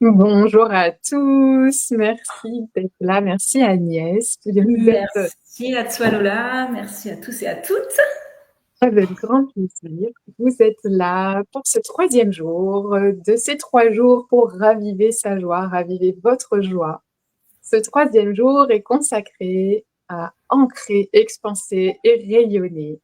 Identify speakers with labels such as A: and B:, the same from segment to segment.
A: Bonjour à tous, merci d'être là, merci Agnès. Vous êtes
B: Merci à toi Lola, merci à tous et à toutes.
A: avec grand plaisir. Vous êtes là pour ce troisième jour de ces 3 jours pour raviver sa joie, raviver votre joie. Ce troisième jour est consacré à ancrer, expanser et rayonner.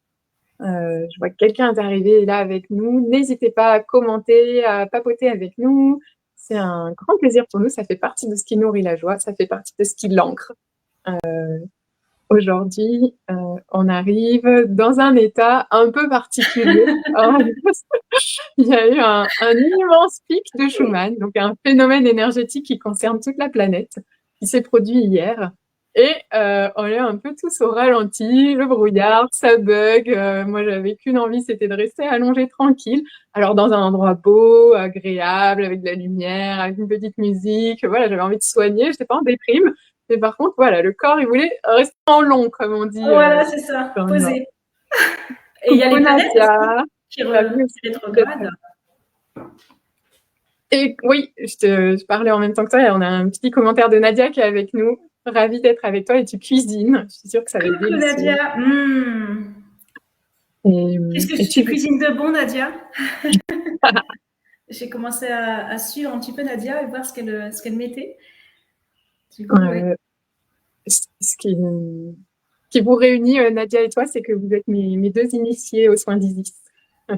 A: Je vois que quelqu'un est arrivé là avec nous. N'hésitez pas à commenter, à papoter avec nous. C'est un grand plaisir pour nous. Ça fait partie de ce qui nourrit la joie. Ça fait partie de ce qui l'ancre. Aujourd'hui, on arrive dans un état un peu particulier. Il y a eu un immense pic de Schumann, donc un phénomène énergétique qui concerne toute la planète, qui s'est produit hier. Et on est un peu tous au ralenti, le brouillard, ça bug. Moi, j'avais qu'une envie, c'était de rester allongé tranquille. Alors dans un endroit beau, agréable, avec de la lumière, avec une petite musique. Voilà, j'avais envie de soigner, j'étais pas en déprime. Mais par contre, voilà, le corps, il voulait rester en long, comme on dit
B: Voilà, c'est ça,
A: dans le Nord.
B: posé. Et il y a
A: Coucou
B: les planètes aussi
A: Nadia, ravi aussi
B: qui
A: d'être
B: rétrogradent.
A: Et oui, je parlais en même temps que toi et on a un petit commentaire de Nadia qui est avec nous. Ravie d'être avec toi et tu cuisines. Je suis sûre que ça va être
B: Coucou
A: délicieux.
B: Nadia.
A: Et,
B: Qu'est-ce que
A: et
B: tu cuisines de bon Nadia?
A: voilà,
B: J'ai commencé à suivre un petit peu Nadia et voir ce qu'elle mettait. Du coup, oui.
A: ce qui vous réunit, Nadia et toi, c'est que vous êtes mes deux initiés aux soins d'Isis.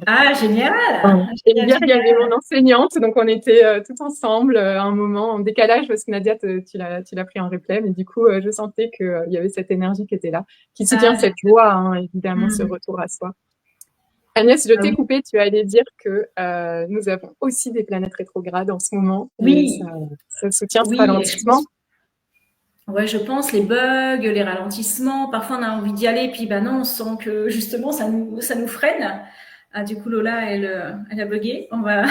B: Ah, génial.
A: Voilà. Et
B: Génial,
A: hier, il y avait
B: génial.
A: mon enseignante, donc on était tout ensemble à un moment en décalage parce que Nadia, tu l'as pris en replay, mais du coup, je sentais qu'il y avait cette énergie qui était là, qui soutient
B: Ah,
A: cette joie, hein, évidemment, ce
B: hmm.
A: retour à soi. Agnès, je
B: Ah
A: t'ai
B: oui.
A: coupé, tu allais dire que nous avons aussi des planètes rétrogrades en ce moment et ça,
B: Oui,
A: ça soutient ce
B: oui, et je
A: ralentissement.
B: pense. Ouais, je pense les bugs, les ralentissements. Parfois, on a envie d'y aller, puis bah non, on sent que justement, ça nous freine. Ah, du coup, Lola, elle a bugué.
A: Voilà,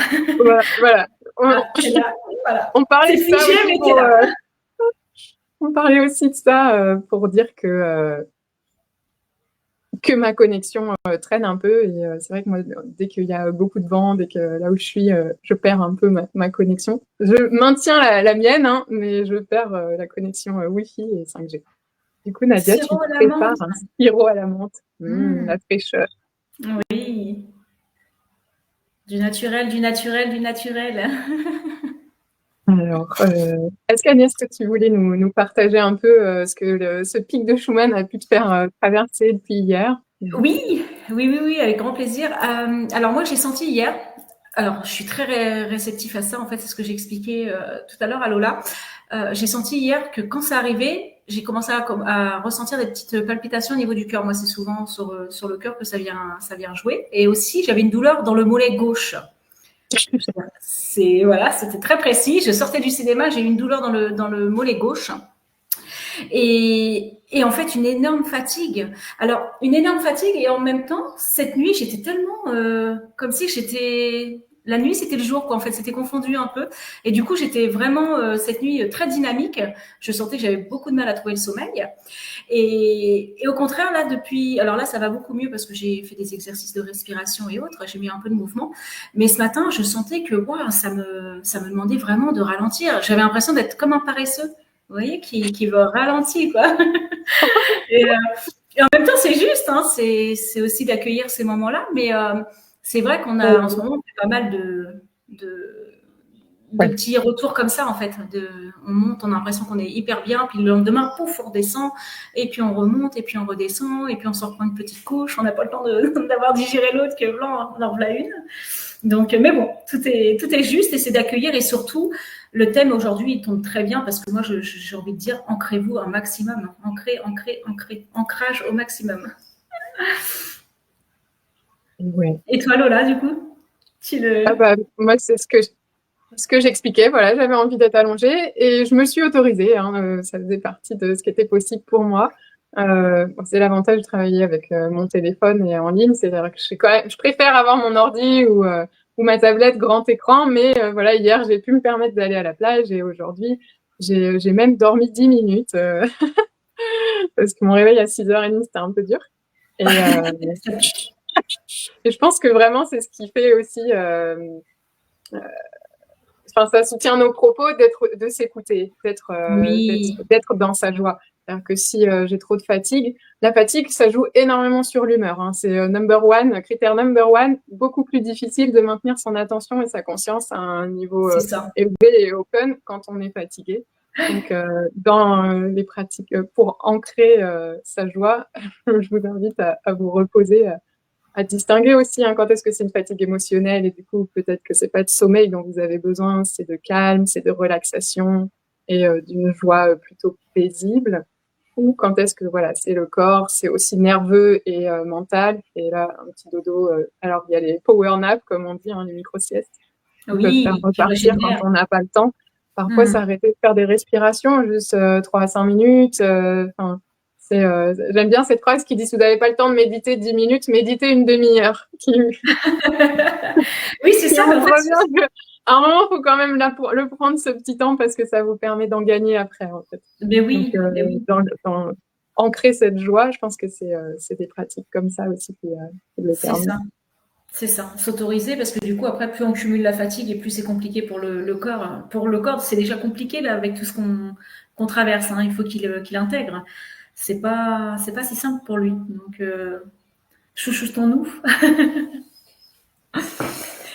A: voilà. On,
B: Ah, elle a, voilà.
A: on parlait
B: C'est
A: de ça
B: figé,
A: aussi
B: mais t'es
A: pour,
B: là.
A: on parlait aussi de ça pour dire que ma connexion traîne un peu et c'est vrai que moi, dès qu'il y a beaucoup de vent, dès que là où je suis, je perds un peu ma connexion. Je maintiens la mienne, hein, mais je perds la connexion Wi-Fi et 5G. Du coup, Nadia, tu
B: Sirop à la
A: prépares
B: menthe.
A: un sirop à la menthe.
B: Hmm,
A: La fraîcheur.
B: oui. Du naturel, du naturel, du naturel.
A: Alors, est-ce qu'Agnès, que tu voulais nous partager un peu ce que ce pic de Schumann a pu te faire traverser depuis hier?
B: Oui, oui, oui, oui, avec grand plaisir. Alors moi, j'ai senti hier. Alors, je suis très réceptif à ça. En fait, c'est ce que j'ai expliqué tout à l'heure à Lola. J'ai senti hier que quand ça arrivait, j'ai commencé à ressentir des petites palpitations au niveau du cœur. Moi, c'est souvent sur le cœur que ça vient jouer. Et aussi, j'avais une douleur dans le mollet gauche. Voilà, c'était très précis. Je sortais du cinéma, j'ai eu une douleur dans le mollet gauche. Et en fait, une énorme fatigue. Alors, une énorme fatigue et en même temps, cette nuit, j'étais tellement comme si j'étais. La nuit, c'était le jour, quoi. En fait, c'était confondu un peu. Et du coup, j'étais vraiment cette nuit très dynamique. Je sentais que j'avais beaucoup de mal à trouver le sommeil. Et au contraire, là, depuis. Alors là, ça va beaucoup mieux parce que j'ai fait des exercices de respiration et autres. J'ai mis un peu de mouvement. Mais ce matin, je sentais que wow, ça me demandait vraiment de ralentir. J'avais l'impression d'être comme un paresseux, vous voyez, qui veut ralentir, quoi. Et, et en même temps, c'est juste, hein, c'est aussi d'accueillir ces moments-là, mais c'est vrai qu'on a en ce
A: Euh,
B: moment on fait pas mal de
A: ouais.
B: petits retours comme ça, en fait. On monte, on a l'impression qu'on est hyper bien, puis le lendemain, pouf, on redescend, et puis on remonte, et puis on redescend, et puis on se reprend une petite couche, on n'a pas le temps d'avoir digéré l'autre, que blanc, on en voilà une. Donc, mais bon, tout est juste et c'est d'accueillir et surtout, le thème aujourd'hui, il tombe très bien parce que moi, j'ai envie de dire, ancrez-vous un maximum. Ancrez, ancrez, ancrez, ancrage au maximum.
A: Ouais.
B: Et toi, Lola, du coup, tu
A: Ah
B: le.
A: bah, moi, c'est ce que j'expliquais. Voilà, j'avais envie d'être allongée et je me suis autorisée, hein, ça faisait partie de ce qui était possible pour moi. Bon, c'est l'avantage de travailler avec mon téléphone et en ligne, c'est-à-dire que je préfère avoir mon ordi ou ma tablette grand écran, mais voilà, hier j'ai pu me permettre d'aller à la plage et aujourd'hui j'ai même dormi 10 minutes parce que mon réveil à 6h30 c'était un peu dur. Et, et je pense que vraiment c'est ce qui fait aussi ça soutient nos propos de s'écouter,
B: Oui,
A: d'être dans sa joie. C'est-à-dire que si j'ai trop de fatigue, la fatigue, ça joue énormément sur l'humeur. Hein. C'est critère number one, beaucoup plus difficile de maintenir son attention et sa conscience à un niveau
B: c'est ça.
A: élevé et open quand on est fatigué. Donc, dans les pratiques pour ancrer sa joie, je vous invite à vous reposer, à distinguer aussi hein, quand est-ce que c'est une fatigue émotionnelle et du coup peut-être que c'est pas de sommeil dont vous avez besoin, c'est de calme, c'est de relaxation et d'une joie plutôt paisible. Ou quand est-ce que voilà, c'est le corps, c'est aussi nerveux et mental. Et là, un petit dodo. Alors il y a les power naps comme on dit, hein, les micro-siestes qui peuvent faire
B: Oui, qui
A: repartir quand
B: régénère.
A: on n'a pas le temps. Parfois,
B: Mhm.
A: s'arrêter de faire des respirations, juste 3 à 5 minutes. J'aime bien cette phrase qui dit si vous n'avez pas le temps de méditer 10 minutes, méditez une demi-heure.
B: Oui, c'est
A: Qui
B: ça,
A: on
B: mais en fait,
A: revient à un moment, il faut quand même le prendre ce petit temps parce que ça vous permet d'en gagner après, en fait.
B: mais
A: Donc,
B: oui, mais oui,
A: ancrer cette joie, je pense que c'est des pratiques comme ça aussi qui le
B: c'est
A: permettent.
B: ça. C'est ça, s'autoriser parce que du coup, après, plus on cumule la fatigue et plus c'est compliqué pour le corps. Pour le corps, c'est déjà compliqué là, avec tout ce qu'on traverse. Hein. Il faut qu'il intègre. C'est pas si simple pour lui. Donc, chouchoutons-nous.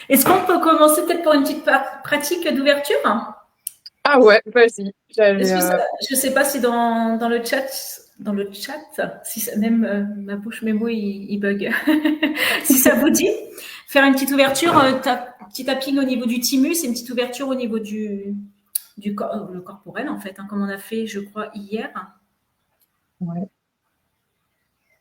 B: Est-ce qu'on peut commencer peut-être pour une petite pratique d'ouverture?
A: Ah ouais, vas-y.
B: Est-ce que ça, je sais pas si dans le chat, si ça, même ma bouche, mes mots, ils bug. Si ça vous dit, faire une petite ouverture, petit tapping au niveau du thymus et une petite ouverture au niveau du corps, le corporel en fait, hein, comme on a fait, je crois, hier.
A: Ouais.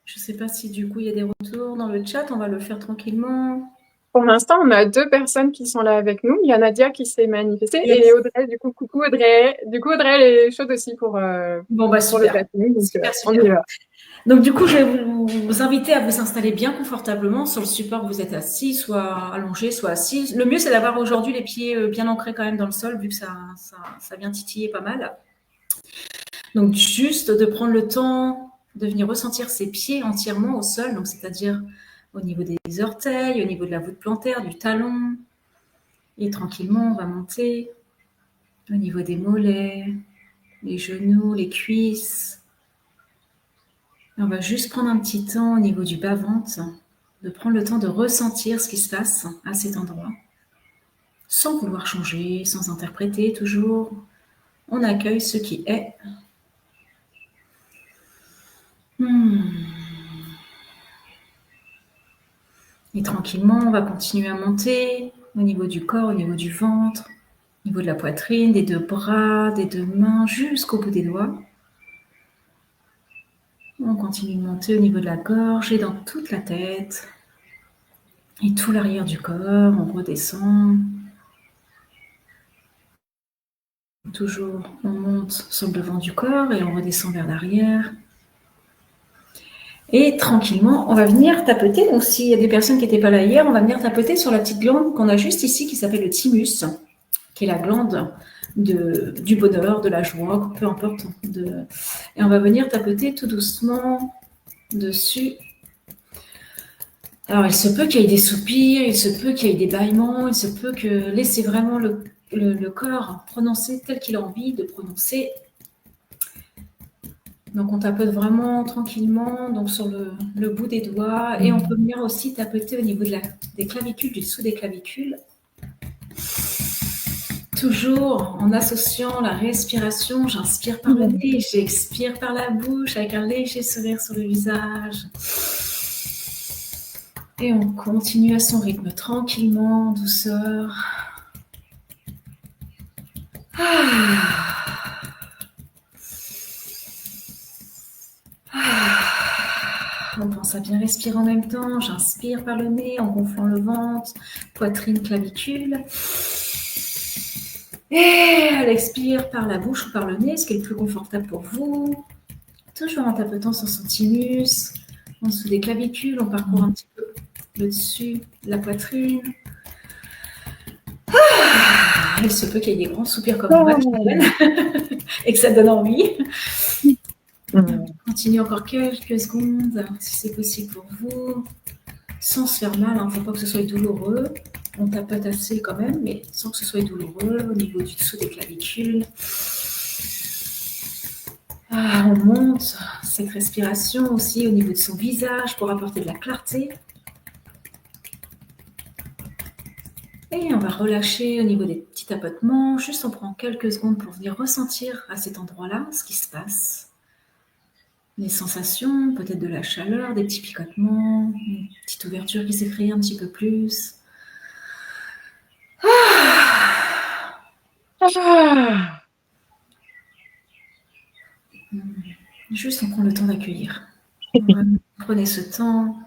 B: Je sais pas si du coup il y a des retours dans le chat. On va le faire tranquillement.
A: Pour l'instant, on a 2 personnes qui sont là avec nous. Il y a Nadia qui s'est manifestée et
B: Yes.
A: Audrey, du coup, coucou Audrey. Du coup, Audrey, elle est chaude aussi
B: Bon bah
A: pour le
B: super,
A: tapping, donc
B: super,
A: on
B: super.
A: y va.
B: Donc du coup, je vais vous inviter à vous installer bien confortablement sur le support où vous êtes assis, soit allongé, soit assis. Le mieux, c'est d'avoir aujourd'hui les pieds bien ancrés quand même dans le sol, vu que ça vient titiller pas mal. Donc juste de prendre le temps de venir ressentir ses pieds entièrement au sol, donc c'est-à-dire au niveau des orteils, au niveau de la voûte plantaire, du talon. Et tranquillement, on va monter au niveau des mollets, les genoux, les cuisses. Et on va juste prendre un petit temps au niveau du bas-ventre, de prendre le temps de ressentir ce qui se passe à cet endroit, sans vouloir changer, sans interpréter toujours. On accueille ce qui est. Et tranquillement, on va continuer à monter au niveau du corps, au niveau du ventre, au niveau de la poitrine, des 2 bras, des 2 mains, jusqu'au bout des doigts. On continue de monter au niveau de la gorge et dans toute la tête. Et tout l'arrière du corps, on redescend. Toujours, on monte sur le devant du corps et on redescend vers l'arrière. Et tranquillement, on va venir tapoter. Donc, s'il y a des personnes qui n'étaient pas là hier, on va venir tapoter sur la petite glande qu'on a juste ici qui s'appelle le thymus, qui est la glande du bonheur, de la joie, peu importe. Et on va venir tapoter tout doucement dessus. Alors, il se peut qu'il y ait des soupirs, il se peut qu'il y ait des bâillements, il se peut que laissez vraiment le corps prononcer tel qu'il a envie de prononcer. Donc, on tapote vraiment tranquillement donc sur le bout des doigts et on peut venir aussi tapoter au niveau des clavicules, du dessous des clavicules. Toujours en associant la respiration, j'inspire par le nez, j'expire par la bouche avec un léger sourire sur le visage. Et on continue à son rythme tranquillement, en douceur. On pense à bien respirer en même temps. J'inspire par le nez en gonflant le ventre, poitrine, clavicule. Et elle expire par la bouche ou par le nez, ce qui est le plus confortable pour vous. Toujours en tapotant sur son thymus, en dessous des clavicules, on parcourt un petit peu le dessus de la poitrine. Il se peut qu'il y ait des grands soupirs comme moi et que ça donne envie. On continue encore quelques secondes, si c'est possible pour vous, sans se faire mal, il ne faut pas que ce soit douloureux. On tapote assez quand même, mais sans que ce soit douloureux au niveau du dessous des clavicules. On monte cette respiration aussi au niveau de son visage pour apporter de la clarté. Et on va relâcher au niveau des petits tapotements. Juste on prend quelques secondes pour venir ressentir à cet endroit-là ce qui se passe. Les sensations, peut-être de la chaleur, des petits picotements, une petite ouverture qui s'est créée un petit peu plus. Juste on prend le temps d'accueillir. Prenez ce temps.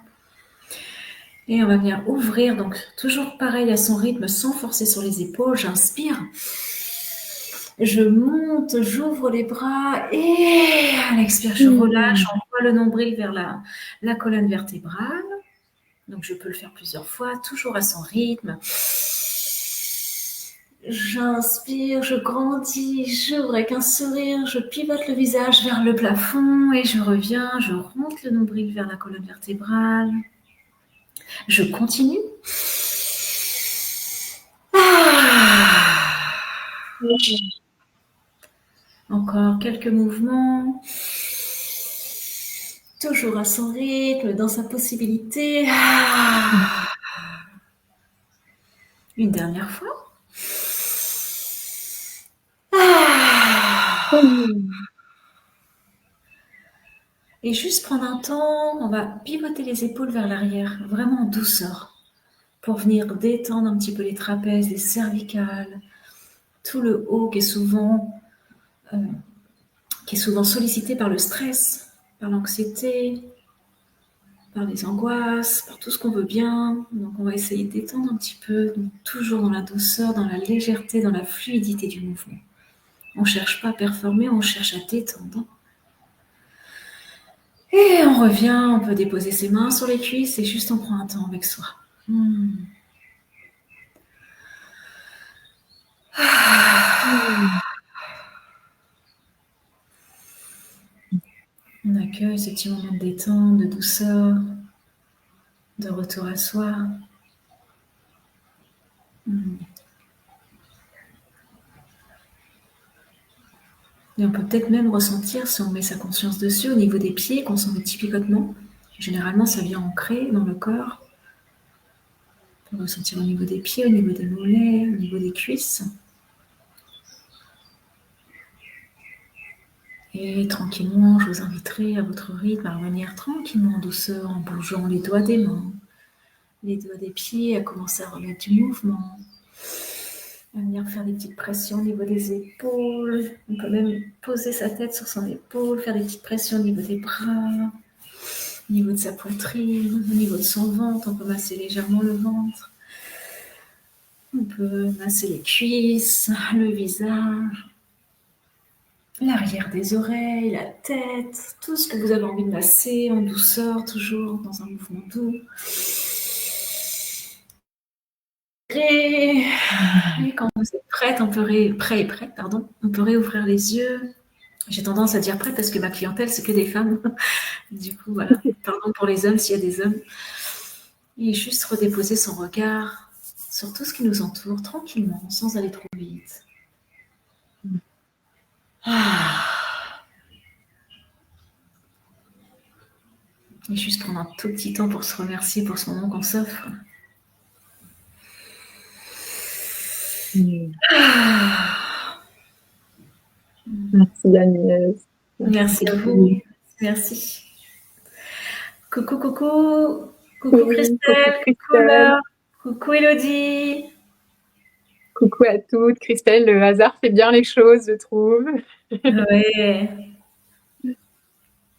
B: Et on va venir ouvrir, donc toujours pareil à son rythme, sans forcer sur les épaules. J'inspire. Je monte, j'ouvre les bras et à l'expire, je relâche. J'envoie le nombril vers la colonne vertébrale. Donc je peux le faire plusieurs fois, toujours à son rythme. J'inspire, je grandis, j'ouvre avec un sourire, je pivote le visage vers le plafond et je reviens, je remonte le nombril vers la colonne vertébrale. Je continue. Encore quelques mouvements. Toujours à son rythme, dans sa possibilité. Une dernière fois. Et juste prendre un temps, on va pivoter les épaules vers l'arrière, vraiment en douceur, pour venir détendre un petit peu les trapèzes, les cervicales, tout le haut qui est souvent sollicité par le stress, par l'anxiété, par les angoisses, par tout ce qu'on veut bien. Donc on va essayer de détendre un petit peu, donc toujours dans la douceur, dans la légèreté, dans la fluidité du mouvement. On ne cherche pas à performer, on cherche à détendre. Et on revient, on peut déposer ses mains sur les cuisses et juste on prend un temps avec soi. On accueille ce petit moment de détente, de douceur, de retour à soi. Et on peut peut-être même ressentir, si on met sa conscience dessus, au niveau des pieds, qu'on sent des petits picotements. Généralement, ça vient ancrer dans le corps. On peut ressentir au niveau des pieds, au niveau des mollets, au niveau des cuisses. Et tranquillement, je vous inviterai à votre rythme à revenir tranquillement en douceur, en bougeant les doigts des mains, les doigts des pieds, à commencer à remettre du mouvement. À venir faire des petites pressions au niveau des épaules. On peut même poser sa tête sur son épaule, faire des petites pressions au niveau des bras, au niveau de sa poitrine, au niveau de son ventre. On peut masser légèrement le ventre. On peut masser les cuisses, le visage, l'arrière des oreilles, la tête, tout ce que vous avez envie de masser en douceur, toujours dans un mouvement doux. Et quand vous êtes prête, on peut réouvrir les yeux. J'ai tendance à dire prête parce que ma clientèle, c'est que des femmes. Du coup, voilà. Pardon pour les hommes s'il y a des hommes. Et juste redéposer son regard sur tout ce qui nous entoure, tranquillement, sans aller trop vite. Et juste prendre un tout petit temps pour se remercier pour ce moment qu'on s'offre.
A: Merci Agnès.
B: Merci à vous. Merci. Coucou Christelle, coucou Laure, coucou Elodie.
A: Coucou à toutes. Christelle, le hasard fait bien les choses, je trouve.
B: Ouais.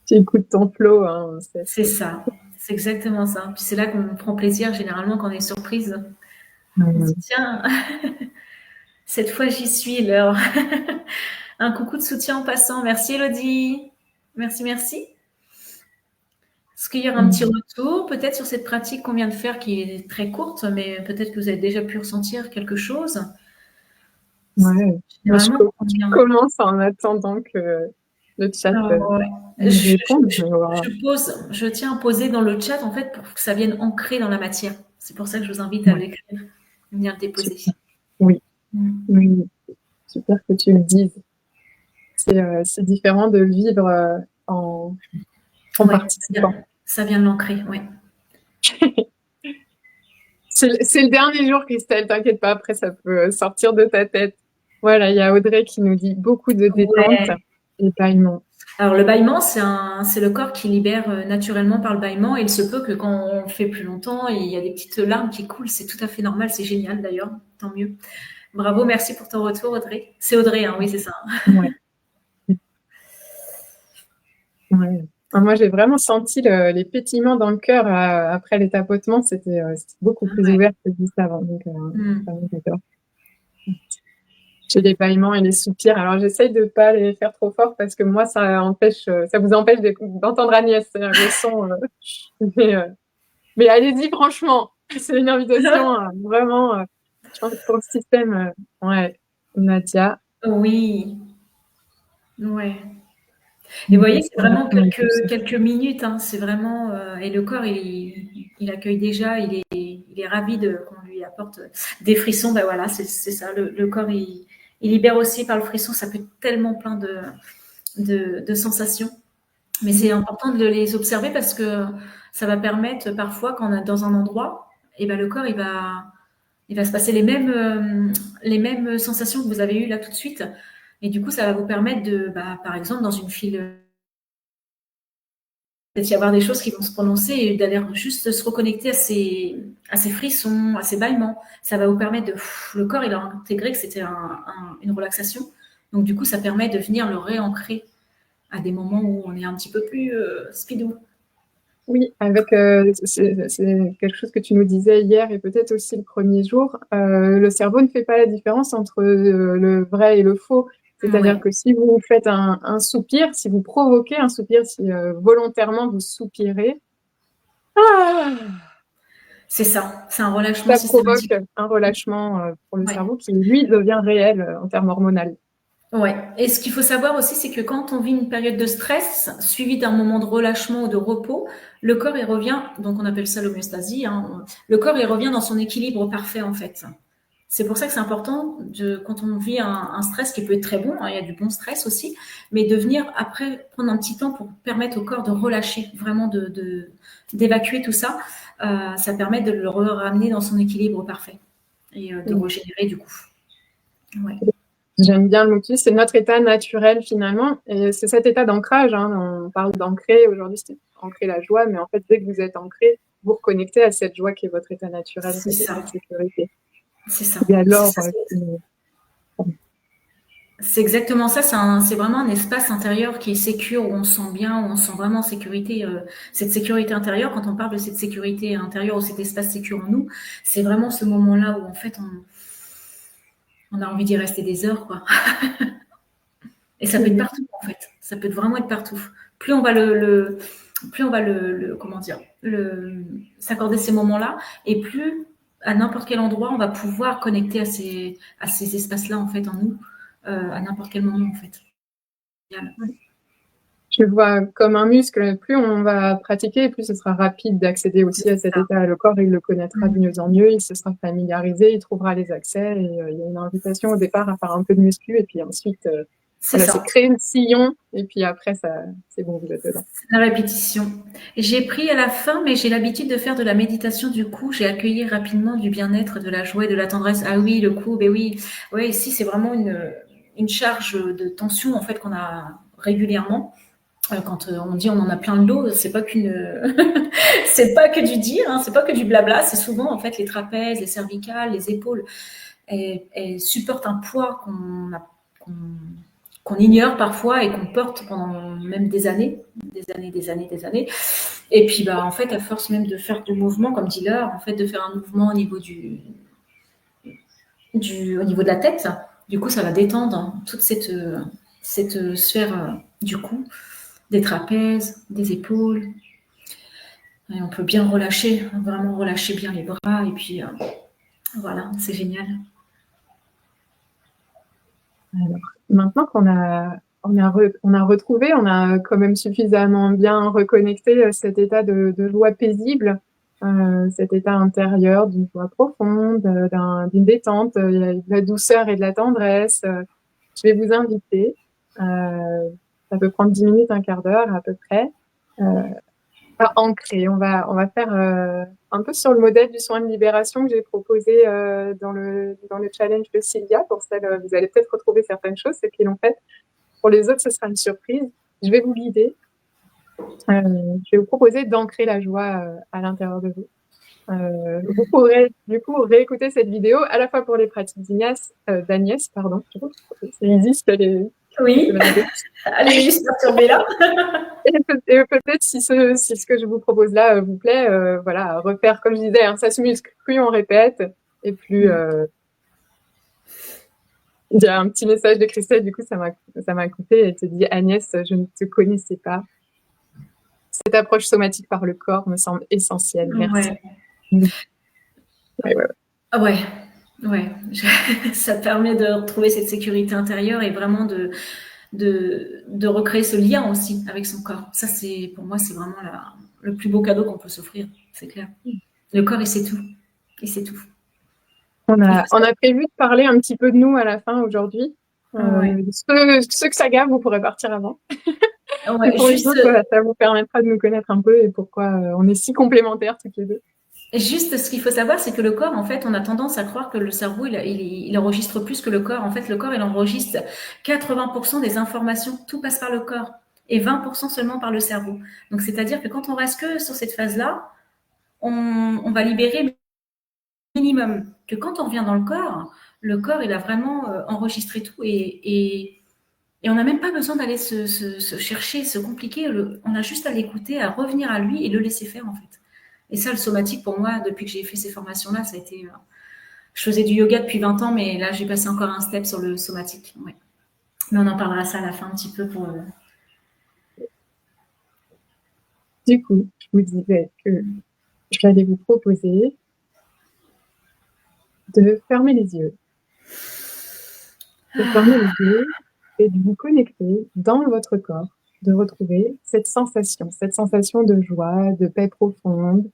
A: Tu écoutes ton flow. Hein,
B: c'est ça, c'est exactement ça. Puis c'est là qu'on prend plaisir, généralement, quand on est surprise. On se dit, tiens, cette fois j'y suis, Laure. Un coucou de soutien en passant. Merci Elodie. Merci. Est-ce qu'il y aura un petit retour peut-être sur cette pratique qu'on vient de faire qui est très courte, mais peut-être que vous avez déjà pu ressentir quelque chose?
A: Ouais. Je commence en attendant que le chat réponde.
B: Je tiens à poser dans le chat en fait pour que ça vienne ancrer dans la matière. C'est pour ça que je vous invite à l'écrire. venir le déposer.
A: Super. Oui. Oui, super que tu le dises. C'est différent de le vivre en participant.
B: Ça vient de l'ancrer, oui.
A: C'est le dernier jour, Christelle, t'inquiète pas, après ça peut sortir de ta tête. Voilà, il y a Audrey qui nous dit beaucoup de détente et bâillement.
B: Alors le bâillement, c'est le corps qui libère naturellement par le bâillement, et il se peut que quand on le fait plus longtemps, il y a des petites larmes qui coulent, c'est tout à fait normal, c'est génial d'ailleurs, tant mieux. Bravo, merci pour ton retour, Audrey. C'est Audrey, hein, oui, c'est ça.
A: Ouais. Ouais. Moi, j'ai vraiment senti les pétillements dans le cœur après les tapotements. C'était beaucoup plus ouvert que juste avant. Donc, d'accord. J'ai les bâillements et les soupirs. Alors, j'essaye de pas les faire trop fort parce que moi, ça vous empêche d'entendre Agnès, c'est-à-dire le son. Mais allez-y, franchement. C'est une invitation vraiment, je pense, pour le système. Ouais, Nadia.
B: Oui. Ouais. Et vous voyez, c'est vraiment quelques minutes, hein, c'est vraiment, et le corps, il accueille déjà, il est ravi qu'on lui apporte des frissons. Ben voilà, c'est ça, le corps, il libère aussi par le frisson, ça peut être tellement plein de sensations. Mais c'est important de les observer parce que ça va permettre parfois, quand on est dans un endroit, et ben le corps, il va se passer les mêmes sensations que vous avez eues là tout de suite. Et du coup, ça va vous permettre par exemple, dans une file, peut-être y avoir des choses qui vont se prononcer et d'aller juste se reconnecter à ces frissons, à ces bâillements. Ça va vous permettre le corps, il a intégré que c'était une relaxation. Donc, du coup, ça permet de venir le réancrer à des moments où on est un petit peu plus speedou.
A: Oui, c'est quelque chose que tu nous disais hier et peut-être aussi le premier jour. Le cerveau ne fait pas la différence entre le vrai et le faux. C'est-à-dire que si vous faites un soupir, si vous provoquez un soupir, si volontairement vous soupirez,
B: c'est ça, c'est un relâchement
A: provoque
B: systématique.
A: un relâchement pour le cerveau qui, lui, devient réel en termes hormonaux.
B: Ouais. Et ce qu'il faut savoir aussi, c'est que quand on vit une période de stress suivie d'un moment de relâchement ou de repos, le corps il revient, donc on appelle ça l'homéostasie, hein, le corps il revient dans son équilibre parfait en fait. C'est pour ça que c'est important quand on vit un stress qui peut être très bon, hein, il y a du bon stress aussi, mais de venir après prendre un petit temps pour permettre au corps de relâcher, vraiment d'évacuer tout ça. Ça permet de le ramener dans son équilibre parfait et de régénérer du coup. Ouais.
A: J'aime bien le mot c'est notre état naturel finalement, et c'est cet état d'ancrage. Hein, on parle d'ancrer, aujourd'hui c'est ancrer la joie, mais en fait dès que vous êtes ancré, vous reconnectez à cette joie qui est votre état naturel,
B: c'est
A: cet état de sécurité.
B: C'est ça.
A: Et alors,
B: c'est exactement ça, c'est vraiment un espace intérieur qui est sécure, où on se sent bien, où on se sent vraiment en sécurité. Cette sécurité intérieure, quand on parle de cette sécurité intérieure ou cet espace sécure en nous, c'est vraiment ce moment-là où en fait on a envie d'y rester des heures, quoi. Et ça peut être partout en fait, ça peut vraiment être partout. Plus on va plus on va comment dire, s'accorder ces moments-là, et plus à n'importe quel endroit on va pouvoir connecter à ces espaces-là en fait en nous, à n'importe quel moment en fait.
A: Je le vois comme un muscle. Plus on va pratiquer, plus ce sera rapide d'accéder aussi à cet état. Le corps, il le connaîtra de mieux en mieux, il se sera familiarisé, il trouvera les accès. Et il y a une invitation au départ à faire un peu de muscu, et puis ensuite, c'est créer le sillon, et puis après, c'est bon, vous êtes dedans.
B: La répétition. J'ai pris à la fin, mais j'ai l'habitude de faire de la méditation. Du coup, j'ai accueilli rapidement du bien-être, de la joie et de la tendresse. Ah oui, le coup, ben oui. Ouais, ici, c'est vraiment une charge de tension, en fait, qu'on a régulièrement. Quand on dit on en a plein le dos, c'est pas c'est pas que du dire, hein, c'est pas que du blabla, c'est souvent, en fait, les trapèzes, les cervicales, les épaules. Elles supportent un poids qu'on ignore parfois et qu'on porte pendant même des années. Et puis, en fait, à force même de faire du mouvement, comme dit Laure, en fait, de faire un mouvement au niveau au niveau de la tête, du coup, ça va détendre toute cette sphère du cou, des trapèzes, des épaules. Et on peut bien relâcher, vraiment relâcher bien les bras. Et puis, voilà, c'est génial.
A: Alors, maintenant qu'on a retrouvé, on a quand même suffisamment bien reconnecté cet état de joie paisible. cet état intérieur d'une joie profonde, d'une détente, de la douceur et de la tendresse. Je vais vous inviter, ça peut prendre 10 minutes, un quart d'heure à peu près, à ancrer. On va faire un peu sur le modèle du soin de libération que j'ai proposé dans le challenge de Sylvia. Pour celle, vous allez peut-être retrouver certaines choses, celles qui l'ont fait. Pour les autres, ce sera une surprise. Je vais vous guider. Je vais vous proposer d'ancrer la joie à l'intérieur de vous. Vous pourrez du coup réécouter cette vidéo à la fois pour les pratiques d'Agnès, pardon. C'est Isis,
B: Oui, elle est juste perturbée là.
A: Et peut-être si ce que je vous propose là vous plaît, voilà, refaire comme je disais, hein, ça se muscle, plus on répète et plus. Il y a un petit message de Christelle, du coup ça m'a coupé. Elle te dit: Agnès, je ne te connaissais pas. Cette approche somatique par le corps me semble essentielle. Merci.
B: Ouais. Ouais. Ça permet de retrouver cette sécurité intérieure et vraiment de recréer ce lien aussi avec son corps. Ça, pour moi, c'est vraiment le plus beau cadeau qu'on peut s'offrir, c'est clair. Le corps, il sait tout. Il sait tout.
A: On a prévu de parler un petit peu de nous à la fin aujourd'hui. Ceux que ça gave, vous pourrez partir avant.
B: Ouais,
A: pour les autres, voilà, ça vous permettra de nous connaître un peu et pourquoi on est si complémentaires toutes les deux.
B: Juste, ce qu'il faut savoir, c'est que le corps, en fait, on a tendance à croire que le cerveau, il enregistre plus que le corps. En fait, le corps, il enregistre 80% des informations. Tout passe par le corps et 20% seulement par le cerveau. Donc, c'est-à-dire que quand on reste que sur cette phase-là, on va libérer minimum. Que quand on revient dans le corps, il a vraiment enregistré tout et on n'a même pas besoin d'aller se chercher, se compliquer. On a juste à l'écouter, à revenir à lui et le laisser faire, en fait. Et ça, le somatique, pour moi, depuis que j'ai fait ces formations-là, ça a été. Je faisais du yoga depuis 20 ans, mais là, j'ai passé encore un step sur le somatique. Ouais. Mais on en parlera ça à la fin un petit peu pour.
A: Du coup, je vous disais que j'allais vous proposer de fermer les yeux. De fermer les yeux et de vous connecter dans votre corps, de retrouver cette sensation de joie, de paix profonde,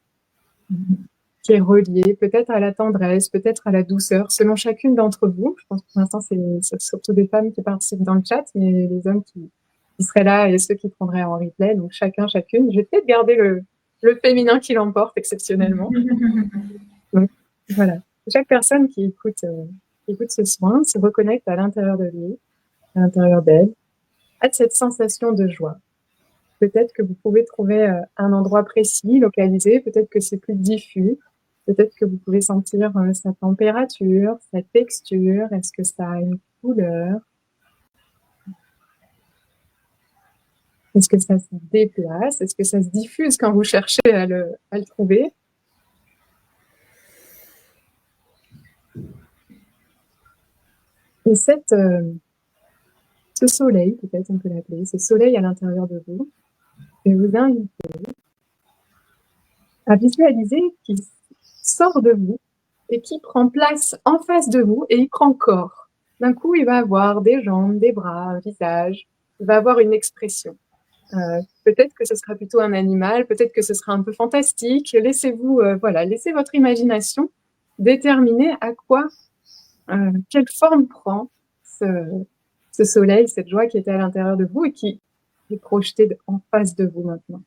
A: qui est reliée peut-être à la tendresse, peut-être à la douceur, selon chacune d'entre vous. Je pense que pour l'instant, c'est surtout des femmes qui participent dans le chat, mais les hommes qui seraient là et ceux qui prendraient en replay, donc chacune. Je vais peut-être garder le féminin qui l'emporte exceptionnellement. Donc, voilà. Chaque personne qui écoute ce soin se reconnecte à l'intérieur de lui, à l'intérieur d'elle, à cette sensation de joie. Peut-être que vous pouvez trouver un endroit précis, localisé, peut-être que c'est plus diffus, peut-être que vous pouvez sentir sa température, sa texture, est-ce que ça a une couleur, est-ce que ça se déplace, est-ce que ça se diffuse quand vous cherchez à le trouver. Et ce soleil, peut-être on peut l'appeler, ce soleil à l'intérieur de vous, je vais vous inviter à visualiser qu'il sort de vous et qui prend place en face de vous et il prend corps. D'un coup, il va avoir des jambes, des bras, un visage, il va avoir une expression. Peut-être que ce sera plutôt un animal, peut-être que ce sera un peu fantastique. Laissez-vous, laissez votre imagination déterminer quelle forme prend ce soleil, cette joie qui était à l'intérieur de vous et qui est projetée en face de vous maintenant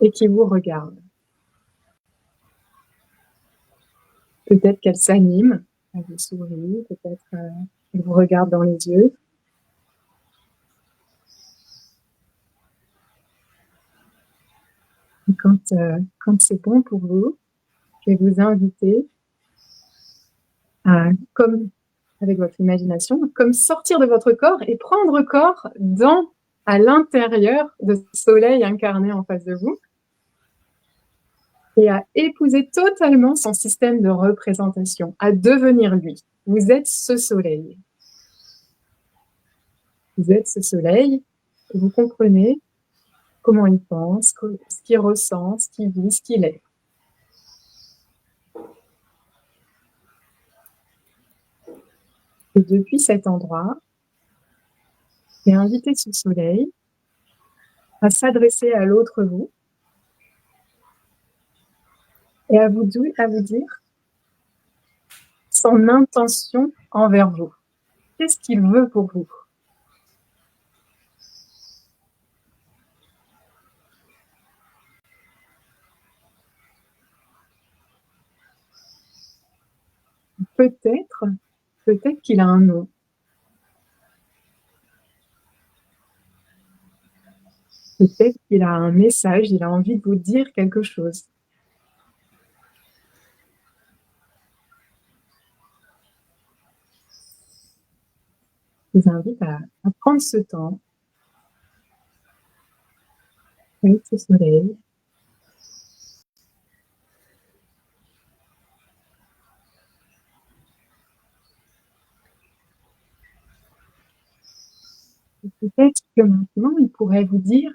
A: et qui vous regarde. Peut-être qu'elle s'anime, elle vous sourit, peut-être qu'elle vous regarde dans les yeux. Et quand c'est bon pour vous, je vais vous inviter à, comme avec votre imagination, comme sortir de votre corps et prendre corps à l'intérieur de ce soleil incarné en face de vous et à épouser totalement son système de représentation, à devenir lui. Vous êtes ce soleil. Vous êtes ce soleil et vous comprenez comment il pense, ce qu'il ressent, ce qu'il vit, ce qu'il est. Et depuis cet endroit, j'ai invité ce soleil à s'adresser à l'autre vous et à vous dire son intention envers vous. Qu'est-ce qu'il veut pour vous? Peut-être qu'il a un nom. Peut-être qu'il a un message, il a envie de vous dire quelque chose. Je vous invite à prendre ce temps avec ce soleil. Et peut-être que maintenant, il pourrait vous dire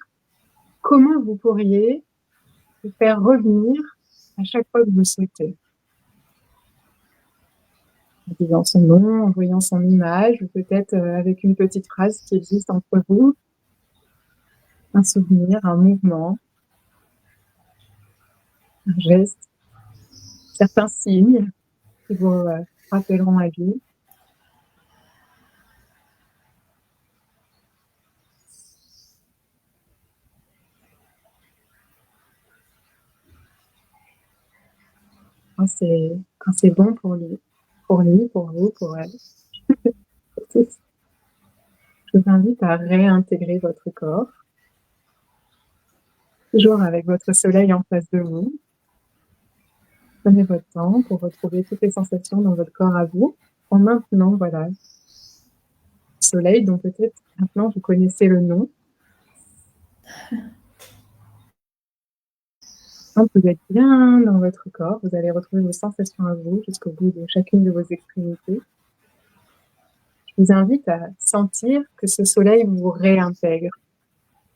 A: comment vous pourriez le faire revenir à chaque fois que vous le souhaitez. En disant son nom, en voyant son image, ou peut-être avec une petite phrase qui existe entre vous, un souvenir, un mouvement, un geste, certains signes qui vous rappelleront à lui. Quand c'est bon pour lui, pour vous, pour elle. Je vous invite à réintégrer votre corps, toujours avec votre soleil en face de vous. Prenez votre temps pour retrouver toutes les sensations dans votre corps à vous, en maintenant, voilà, le soleil dont peut-être maintenant vous connaissez le nom. Quand vous êtes bien dans votre corps, vous allez retrouver vos sensations à vous jusqu'au bout de chacune de vos extrémités. Je vous invite à sentir que ce soleil vous réintègre.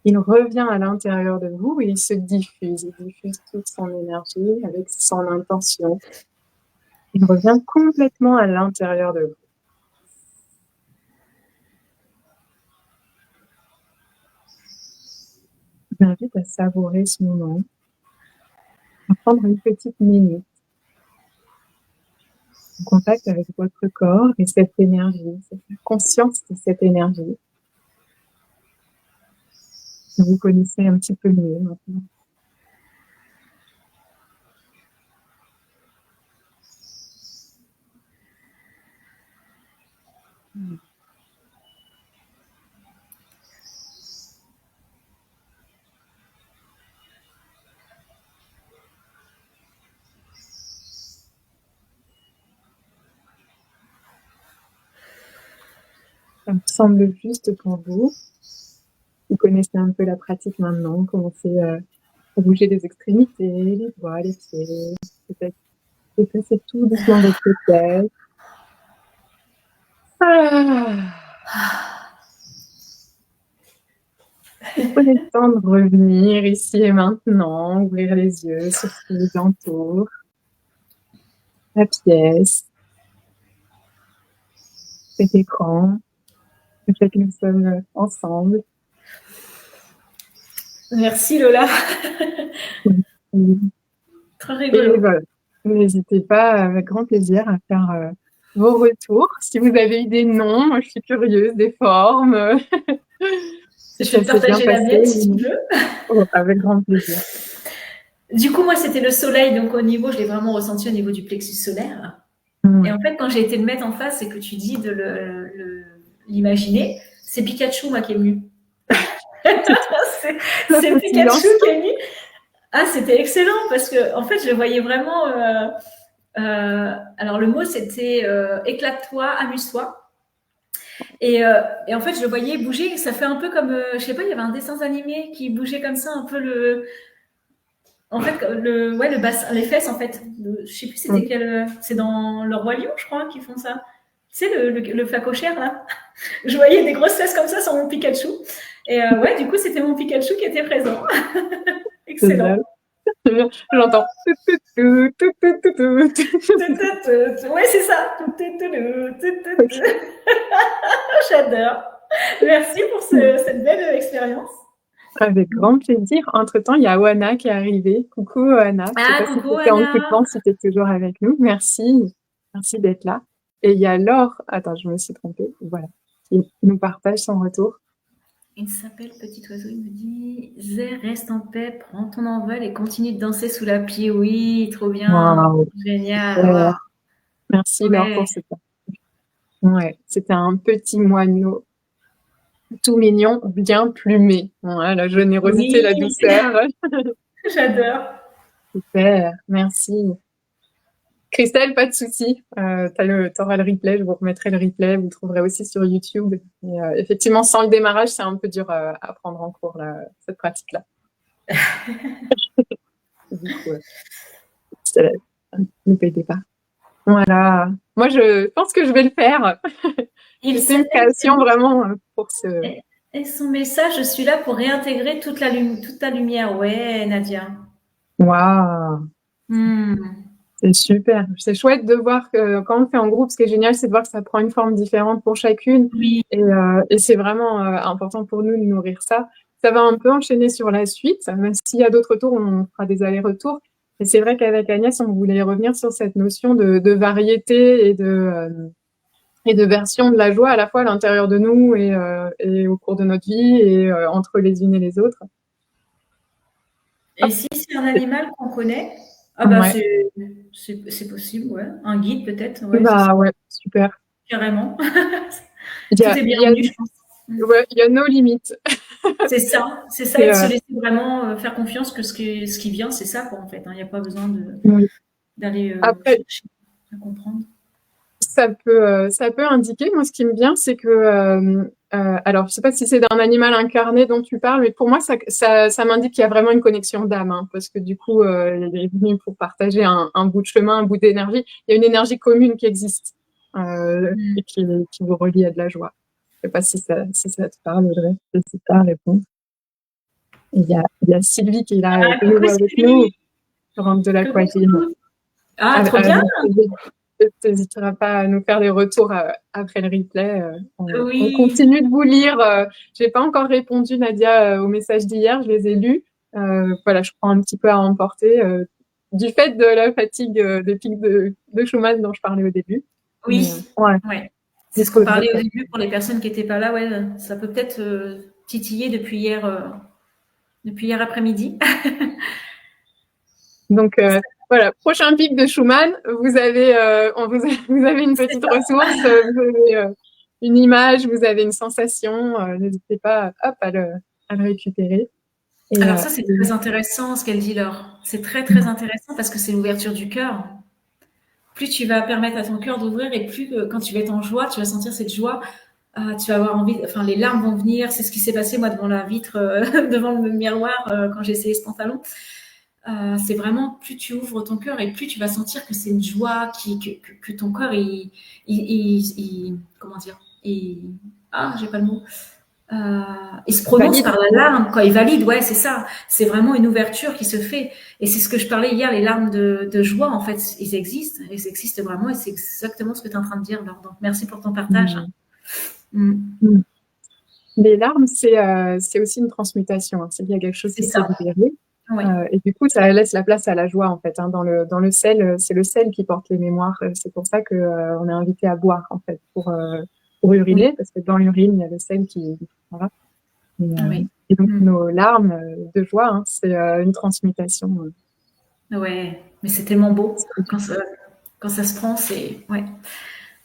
A: Il revient à l'intérieur de vous et il se diffuse. Il diffuse toute son énergie avec son intention. Il revient complètement à l'intérieur de vous. Je vous invite à savourer ce moment, à prendre une petite minute en contact avec votre corps et cette énergie, cette conscience de cette énergie. Vous connaissez un petit peu mieux maintenant. Ça me semble juste pour vous. Vous connaissez un peu la pratique maintenant, commencez à bouger les extrémités, les doigts, les pieds, peut-être déplacer tout doucement votre tête. Vous prenez le temps de revenir ici et maintenant, ouvrir les yeux sur ce qui vous entoure, la pièce, cet écran, le fait que nous sommes ensemble.
B: Merci Lola. Très rigolo.
A: Et voilà, n'hésitez pas, avec grand plaisir, à faire vos retours. Si vous avez eu des noms, moi je suis curieuse, des formes.
B: Je vais partager la mienne si tu veux.
A: Oh, avec grand plaisir.
B: Du coup, moi, c'était le soleil, donc au niveau, je l'ai vraiment ressenti au niveau du plexus solaire. Et en fait, quand j'ai été le mettre en face et que tu dis de l'imaginer, c'est Pikachu, moi, qui est venu. c'est Pikachu qui est venu. Ah, c'était excellent parce que, en fait, je voyais vraiment. Alors, le mot, c'était éclate-toi, amuse-toi. Et en fait, je le voyais bouger. Ça fait un peu comme, je sais pas, il y avait un dessin animé qui bougeait comme ça, un peu en fait, le bassin, les fesses, en fait. Je sais plus c'était quel. C'est dans Le Roi Lion, je crois, qu'ils font ça. Tu sais, le facochère, là. Je voyais des grosses fesses comme ça sur mon Pikachu. Et ouais, du coup, c'était mon Pikachu qui était présent. Excellent.
A: J'entends.
B: Ouais, c'est ça. J'adore. Merci pour cette belle expérience.
A: Avec grand plaisir. Entre-temps, il y a Oana qui est arrivée. Coucou Oana, je sais
B: Ah,
A: pas si tu
B: coucou
A: étais en coup de
B: Anna.
A: vent, si tu es toujours avec nous. Merci, merci d'être là. Et il y a Laure, attends, je me suis trompée, voilà, qui nous partage son retour.
B: Il s'appelle Petit Oiseau, il me dit Zé, reste en paix, prends ton envol et continue de danser sous la pluie. Oui, trop bien,
A: Waouh,
B: génial.
A: super.
B: Waouh.
A: Merci Laure
B: Ouais,
A: pour cette. Ouais, c'était un petit moineau tout mignon, bien plumé. Ouais, la générosité,
B: oui,
A: la douceur.
B: j'adore.
A: Super, merci. Christelle, pas de souci. T'auras le replay, je vous remettrai le replay, vous le trouverez aussi sur YouTube. Et, effectivement, sans le démarrage, c'est un peu dur à prendre en cours, là, cette pratique-là. Du coup, ne pétez pas. Voilà. Moi, je pense que je vais le faire.
B: Il
A: C'était une
B: s'appelle
A: création vraiment pour ce.
B: et son message, je suis là pour réintégrer toute ta lumière. Ouais, Nadia.
A: Waouh,
B: Hmm.
A: c'est super. C'est chouette de voir que quand on le fait en groupe, ce qui est génial, c'est de voir que ça prend une forme différente pour chacune.
B: Oui,
A: Et c'est vraiment important pour nous de nourrir ça. Ça va un peu enchaîner sur la suite, même s'il y a d'autres tours, on fera des allers-retours. Et c'est vrai qu'avec Agnès, on voulait revenir sur cette notion de variété et de version de la joie à la fois à l'intérieur de nous et au cours de notre vie et entre les unes et les autres.
B: et si c'est un animal qu'on connaît, ah bah
A: Ouais,
B: c'est possible, ouais. Un guide peut-être, ouais, ce
A: bah
B: serait
A: ouais, super.
B: carrément.
A: Il y
B: Tout
A: a,
B: est
A: il y a,
B: bienvenu, je pense. Mm.
A: ouais, il y a nos limites.
B: C'est ça,
A: Et,
B: et de se laisser vraiment faire confiance que ce qui vient, c'est ça, quoi, en fait. Il n'y a pas besoin
A: oui.
B: d'aller
A: Après,
B: chercher à comprendre.
A: ça peut indiquer, moi ce qui me vient, c'est que, alors je sais pas si c'est d'un animal incarné dont tu parles, mais pour moi ça m'indique qu'il y a vraiment une connexion d'âme, hein, parce que du coup il est venu pour partager un bout de chemin, un bout d'énergie. Il y a une énergie commune qui existe et qui vous relie à de la joie. Je sais pas si ça te parle, Audrey, je sais pas répondre. Il y a Sylvie qui est là
B: Ah,
A: de
B: coucou
A: nouveau avec nous,
B: Sylvie.
A: rentre de
B: Coucou,
A: l'aquagym.
B: coucou. Ah, trop bien.
A: Avec plaisir. T'hésiteras pas à nous faire des retours après le replay. On
B: Oui.
A: continue de vous lire. J'ai pas encore répondu, Nadia, aux messages d'hier. Je les ai lus. Voilà, je prends un petit peu à emporter du fait de la fatigue des pics de Schumann dont je parlais au début. Mais
B: Oui.
A: ouais,
B: Ouais. C'est ce qu'on
A: dispo.
B: parlait au début pour les personnes qui n'étaient pas là. Ouais, ça peut peut-être titiller depuis hier après-midi.
A: Donc voilà, prochain pic de Schumann, vous avez, vous avez une
B: C'est
A: petite
B: ça.
A: ressource, vous avez une image, vous avez une sensation, n'hésitez pas hop, à le récupérer. Et,
B: Alors ça, c'est très intéressant ce qu'elle dit, Laure. C'est très, très intéressant parce que c'est l'ouverture du cœur. Plus tu vas permettre à ton cœur d'ouvrir et plus quand tu vas être en joie, tu vas sentir cette joie. Tu vas avoir envie, enfin les larmes vont venir. C'est ce qui s'est passé moi devant la vitre, devant le miroir quand j'ai essayé ce pantalon. C'est vraiment plus tu ouvres ton cœur et plus tu vas sentir que c'est une joie que ton cœur comment dire j'ai pas le mot. Il se prononce
A: valide.
B: par la larme, quoi. Il valide, ouais, c'est ça. C'est vraiment une ouverture qui se fait. Et c'est ce que je parlais hier, les larmes de joie, en fait, ils existent vraiment, et c'est exactement ce que tu es en train de dire, Laure. Donc, merci pour ton partage.
A: Mm.
B: Mm.
A: Mm. Les larmes, c'est aussi une transmutation, hein. C'est qu'il y a quelque chose
B: C'est
A: qui s'est
B: ça.
A: libéré.
B: Oui.
A: Et du coup, ça laisse la place à la joie, en fait, hein. Dans le sel, c'est le sel qui porte les mémoires. C'est pour ça que on est invité à boire, en fait, pour
B: Oui.
A: uriner, parce que dans l'urine, il y a le sel qui, voilà.
B: Oui.
A: Et donc,
B: Mm.
A: nos larmes de joie, hein, c'est une transmutation.
B: Ouais. Mais c'est tellement beau. Quand ça se prend, ouais.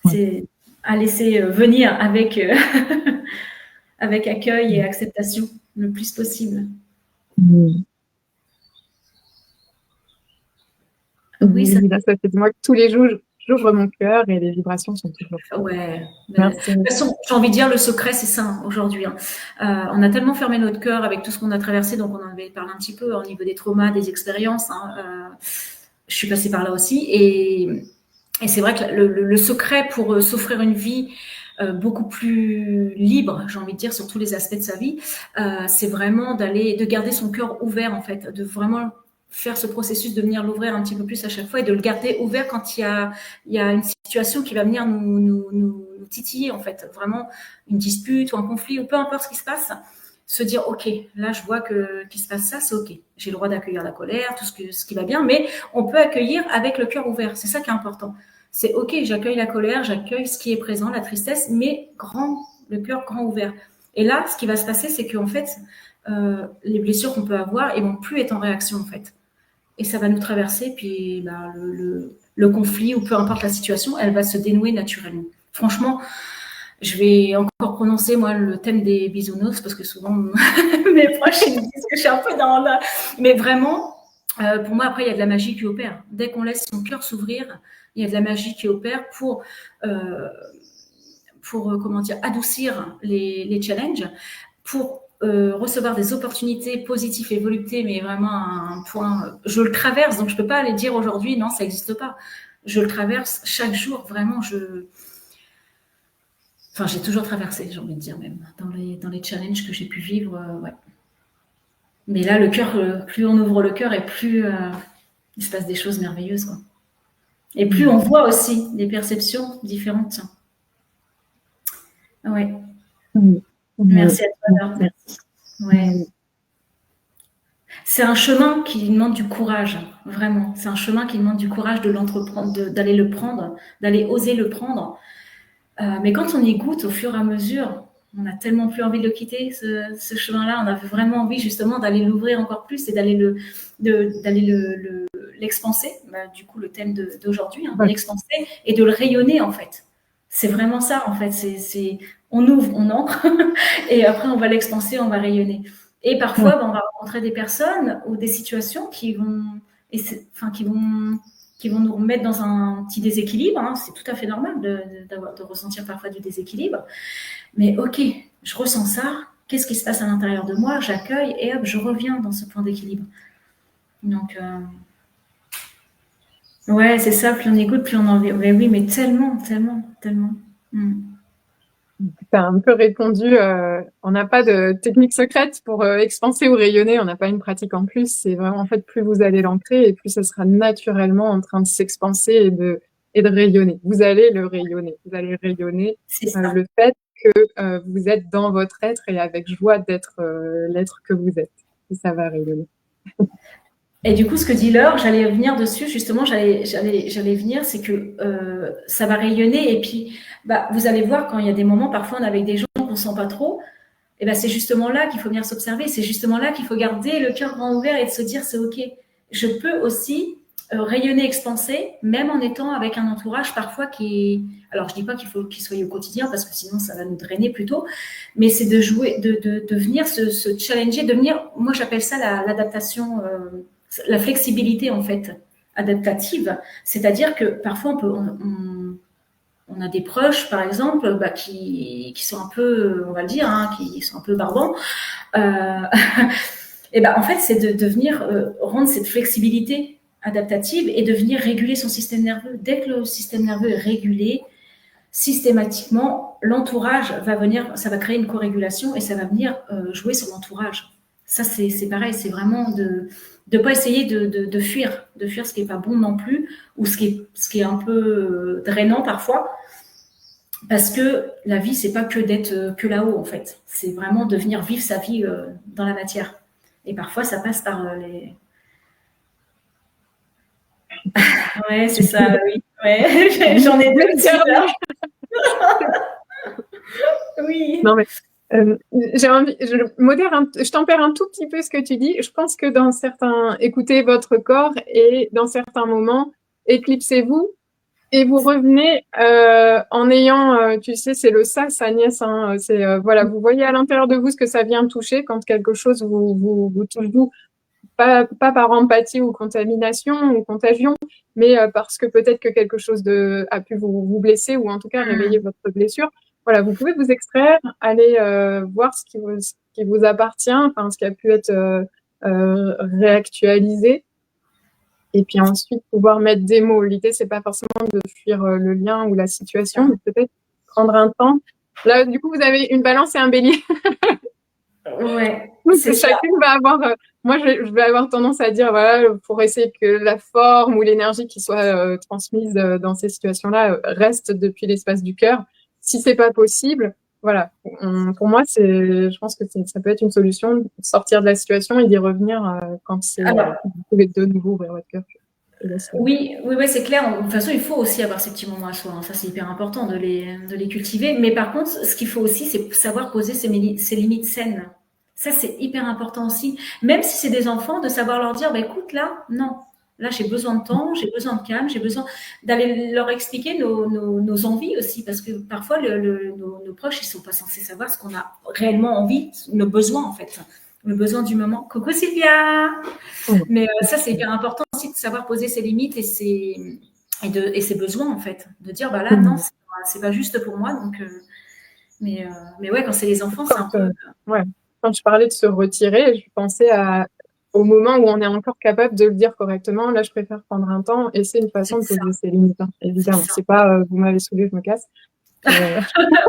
B: C'est à laisser venir avec, avec accueil et acceptation le plus possible.
A: Mm.
B: Oui, ça.
A: Ça fait de moi que tous les jours, j'ouvre mon cœur et les vibrations sont toujours fortes.
B: Ouais. De
A: Merci.
B: toute façon, j'ai envie de dire, le secret, c'est ça hein, aujourd'hui. Hein. On a tellement fermé notre cœur avec tout ce qu'on a traversé, donc on en avait parlé un petit peu au niveau des traumas, des expériences. Hein. Je suis passée par là aussi. Et c'est vrai que le secret pour s'offrir une vie beaucoup plus libre, j'ai envie de dire, sur tous les aspects de sa vie, c'est vraiment de garder son cœur ouvert, en fait, de vraiment faire ce processus de venir l'ouvrir un petit peu plus à chaque fois et de le garder ouvert quand il y a une situation qui va venir nous titiller, en fait, vraiment une dispute ou un conflit ou peu importe ce qui se passe. se dire, OK, là, je vois qu'il se passe ça, c'est OK. J'ai le droit d'accueillir la colère, tout ce qui va bien, mais on peut accueillir avec le cœur ouvert. C'est ça qui est important. C'est OK, j'accueille la colère, j'accueille ce qui est présent, la tristesse, mais le cœur grand ouvert. Et là, ce qui va se passer, c'est qu'en fait, les blessures qu'on peut avoir, ils vont plus être en réaction, en fait. Et ça va nous traverser, puis bah, le conflit, ou peu importe la situation, elle va se dénouer naturellement. Franchement, je vais encore prononcer, moi, le thème des bisounours, parce que souvent, mes proches, ils me disent que je suis un peu dans la... Mais vraiment, pour moi, après, il y a de la magie qui opère. Dès qu'on laisse son cœur s'ouvrir, il y a de la magie qui opère pour comment dire, adoucir les challenges, pour recevoir des opportunités positives et voluptés, mais vraiment un point... Je le traverse, donc je ne peux pas aller dire aujourd'hui, non, ça n'existe pas. Je le traverse chaque jour, vraiment, Enfin, j'ai toujours traversé, j'ai envie de dire même, dans les challenges que j'ai pu vivre, ouais. Mais là, le cœur, plus on ouvre le cœur et plus il se passe des choses merveilleuses, quoi. Et plus on voit aussi des perceptions différentes. Ouais. Merci à toi, Laure. Merci. Ouais. C'est un chemin qui demande du courage, vraiment. C'est un chemin qui demande du courage de l'entreprendre, d'aller le prendre, d'aller oser le prendre. Mais quand on y goûte au fur et à mesure, on a tellement plus envie de le quitter, ce chemin-là. On a vraiment envie justement d'aller l'ouvrir encore plus et d'aller l'expanser. Bah, du coup, le thème d'aujourd'hui, hein, l'expanser et de le rayonner en fait. C'est vraiment ça en fait. On ouvre, on entre et après on va l'expanser, on va rayonner. Et parfois, on va rencontrer des personnes ou des situations qui vont nous remettre dans un petit déséquilibre. Hein. C'est tout à fait normal de ressentir parfois du déséquilibre. Mais OK, je ressens ça. Qu'est-ce qui se passe à l'intérieur de moi? J'accueille et hop, je reviens dans ce point d'équilibre. Donc, ouais, c'est ça. Plus on écoute, plus on en vit. Mais oui, mais tellement, tellement, tellement.
A: Tu as un peu répondu, on n'a pas de technique secrète pour expanser ou rayonner, on n'a pas une pratique en plus. C'est vraiment, en fait, plus vous allez l'ancrer et plus ça sera naturellement en train de s'expanser et de rayonner. Vous allez le rayonner. Vous allez rayonner le fait que vous êtes dans votre être et avec joie d'être l'être que vous êtes. Et ça va rayonner.
B: Et du coup, ce que dit Laure, j'allais venir dessus, justement, j'allais venir, c'est que ça va rayonner. Et puis, bah, vous allez voir, quand il y a des moments, parfois, on est avec des gens qu'on ne sent pas trop, et ben c'est justement là qu'il faut venir s'observer. C'est justement là qu'il faut garder le cœur grand ouvert et de se dire, c'est OK. Je peux aussi rayonner, expanser, même en étant avec un entourage parfois qui... Alors, je dis pas qu'il faut qu'il soit au quotidien, parce que sinon, ça va nous drainer plutôt. Mais c'est de jouer, de venir se challenger, de venir... Moi, j'appelle ça l'adaptation... la flexibilité en fait adaptative, c'est-à-dire que parfois on a des proches par exemple bah, qui sont un peu, on va le dire, hein, qui sont un peu barbants. Et ben en fait c'est de venir rendre cette flexibilité adaptative et de venir réguler son système nerveux. Dès que le système nerveux est régulé, systématiquement l'entourage va venir, ça va créer une co-régulation et ça va venir jouer sur l'entourage. Ça c'est pareil, c'est vraiment de pas essayer de fuir ce qui est pas bon non plus, ou ce qui est un peu drainant parfois, parce que la vie c'est pas que d'être que là-haut en fait, c'est vraiment de venir vivre sa vie dans la matière, et parfois ça passe par les... Ouais, c'est ça, oui, ouais. J'en ai deux aussi là. Oui.
A: Non mais j'ai envie, je tempère un tout petit peu ce que tu dis. Je pense que dans certains, écoutez votre corps et dans certains moments, éclipsez-vous et vous revenez en ayant, tu sais, c'est le ça, sa nièce, hein, c'est voilà, vous voyez à l'intérieur de vous ce que ça vient toucher quand quelque chose vous touche vous, pas par empathie ou contamination ou contagion, mais parce que peut-être que quelque chose a pu vous blesser ou en tout cas réveiller votre blessure. Voilà, vous pouvez vous extraire, aller voir ce qui vous appartient, enfin ce qui a pu être réactualisé, et puis ensuite pouvoir mettre des mots. L'idée c'est pas forcément de fuir le lien ou la situation, mais peut-être prendre un temps. Là, du coup, vous avez une balance et un bélier.
B: Ouais.
A: Chacune va avoir. Moi, je vais avoir tendance à dire, voilà, pour essayer que la forme ou l'énergie qui soit transmise dans ces situations-là reste depuis l'espace du cœur. Si c'est pas possible, voilà, pour moi, je pense que ça peut être une solution de sortir de la situation et d'y revenir quand
B: Alors,
A: vous pouvez de nouveau ouvrir votre cœur.
B: oui, oui, ouais, c'est clair. De toute façon, il faut aussi avoir ces petits moments à soi, hein. Ça, c'est hyper important de les cultiver. Mais par contre, ce qu'il faut aussi, c'est savoir poser ses limites saines. Ça, c'est hyper important aussi. Même si c'est des enfants, de savoir leur dire, bah, écoute, là, non. Là, j'ai besoin de temps, j'ai besoin de calme, j'ai besoin d'aller leur expliquer nos envies aussi. Parce que parfois, nos proches, ils sont pas censés savoir ce qu'on a réellement envie, nos besoins, en fait. Le besoin du moment. Coucou Sylvia! Mais ça, c'est hyper important aussi de savoir poser ses limites et ses besoins, en fait. De dire, bah là, non, c'est pas juste pour moi. Donc, mais ouais, quand c'est les enfants, c'est un peu.
A: Ouais. Quand je parlais de se retirer, je pensais au moment où on est encore capable de le dire correctement. Là, je préfère prendre un temps et c'est une façon de poser ses limites, hein, évidemment. C'est pas vous m'avez saoulé, je me casse.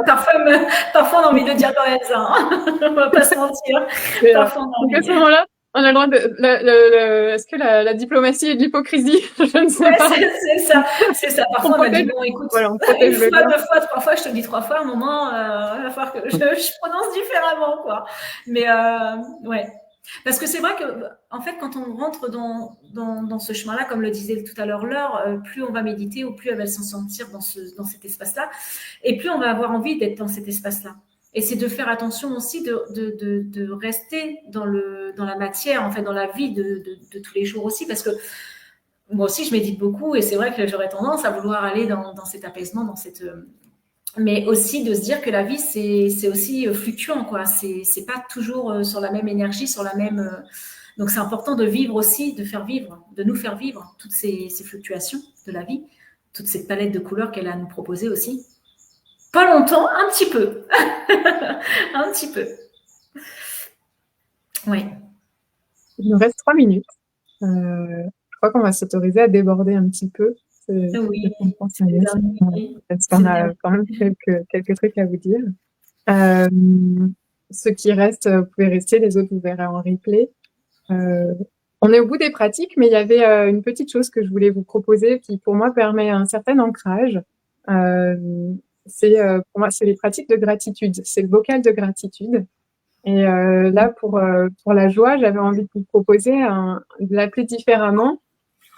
B: Parfois, on a envie de dire quand même ça. Hein. On va pas se mentir. Parfois, on a envie.
A: Donc à ce moment-là, on a le droit de. Est-ce que la diplomatie est de l'hypocrisie? Je ne sais pas.
B: C'est ça. Parfois, on m'a dit bon, écoute,
A: voilà,
B: une fois, 2 fois, 3 fois, je te le dis 3 fois, à un moment, il va falloir que je prononce différemment, quoi. Mais ouais. Parce que c'est vrai que, en fait, quand on rentre dans ce chemin-là, comme le disait tout à l'heure Laure, plus on va méditer, ou plus elle va s'en sentir dans cet espace-là, et plus on va avoir envie d'être dans cet espace-là. Et c'est de faire attention aussi de rester dans la matière, en fait, dans la vie de tous les jours aussi, parce que moi aussi, je médite beaucoup, et c'est vrai que j'aurais tendance à vouloir aller dans cet apaisement, mais aussi de se dire que la vie, c'est aussi fluctuant, quoi. C'est pas toujours sur la même énergie, sur la même. Donc, c'est important de vivre aussi, de nous faire vivre toutes ces fluctuations de la vie, toute cette palette de couleurs qu'elle a à nous proposer aussi. Pas longtemps, un petit peu. Un petit peu. Oui.
A: Il nous reste 3 minutes. Je crois qu'on va s'autoriser à déborder un petit peu.
B: Oui.
A: Parce qu'on a quand même quelques trucs à vous dire. Ceux qui restent, vous pouvez rester, les autres, vous verrez en replay. On est au bout des pratiques, mais il y avait une petite chose que je voulais vous proposer qui, pour moi, permet un certain ancrage. Pour moi, c'est les pratiques de gratitude. C'est le vocal de gratitude. Et là, pour la joie, j'avais envie de vous proposer de l'appeler différemment,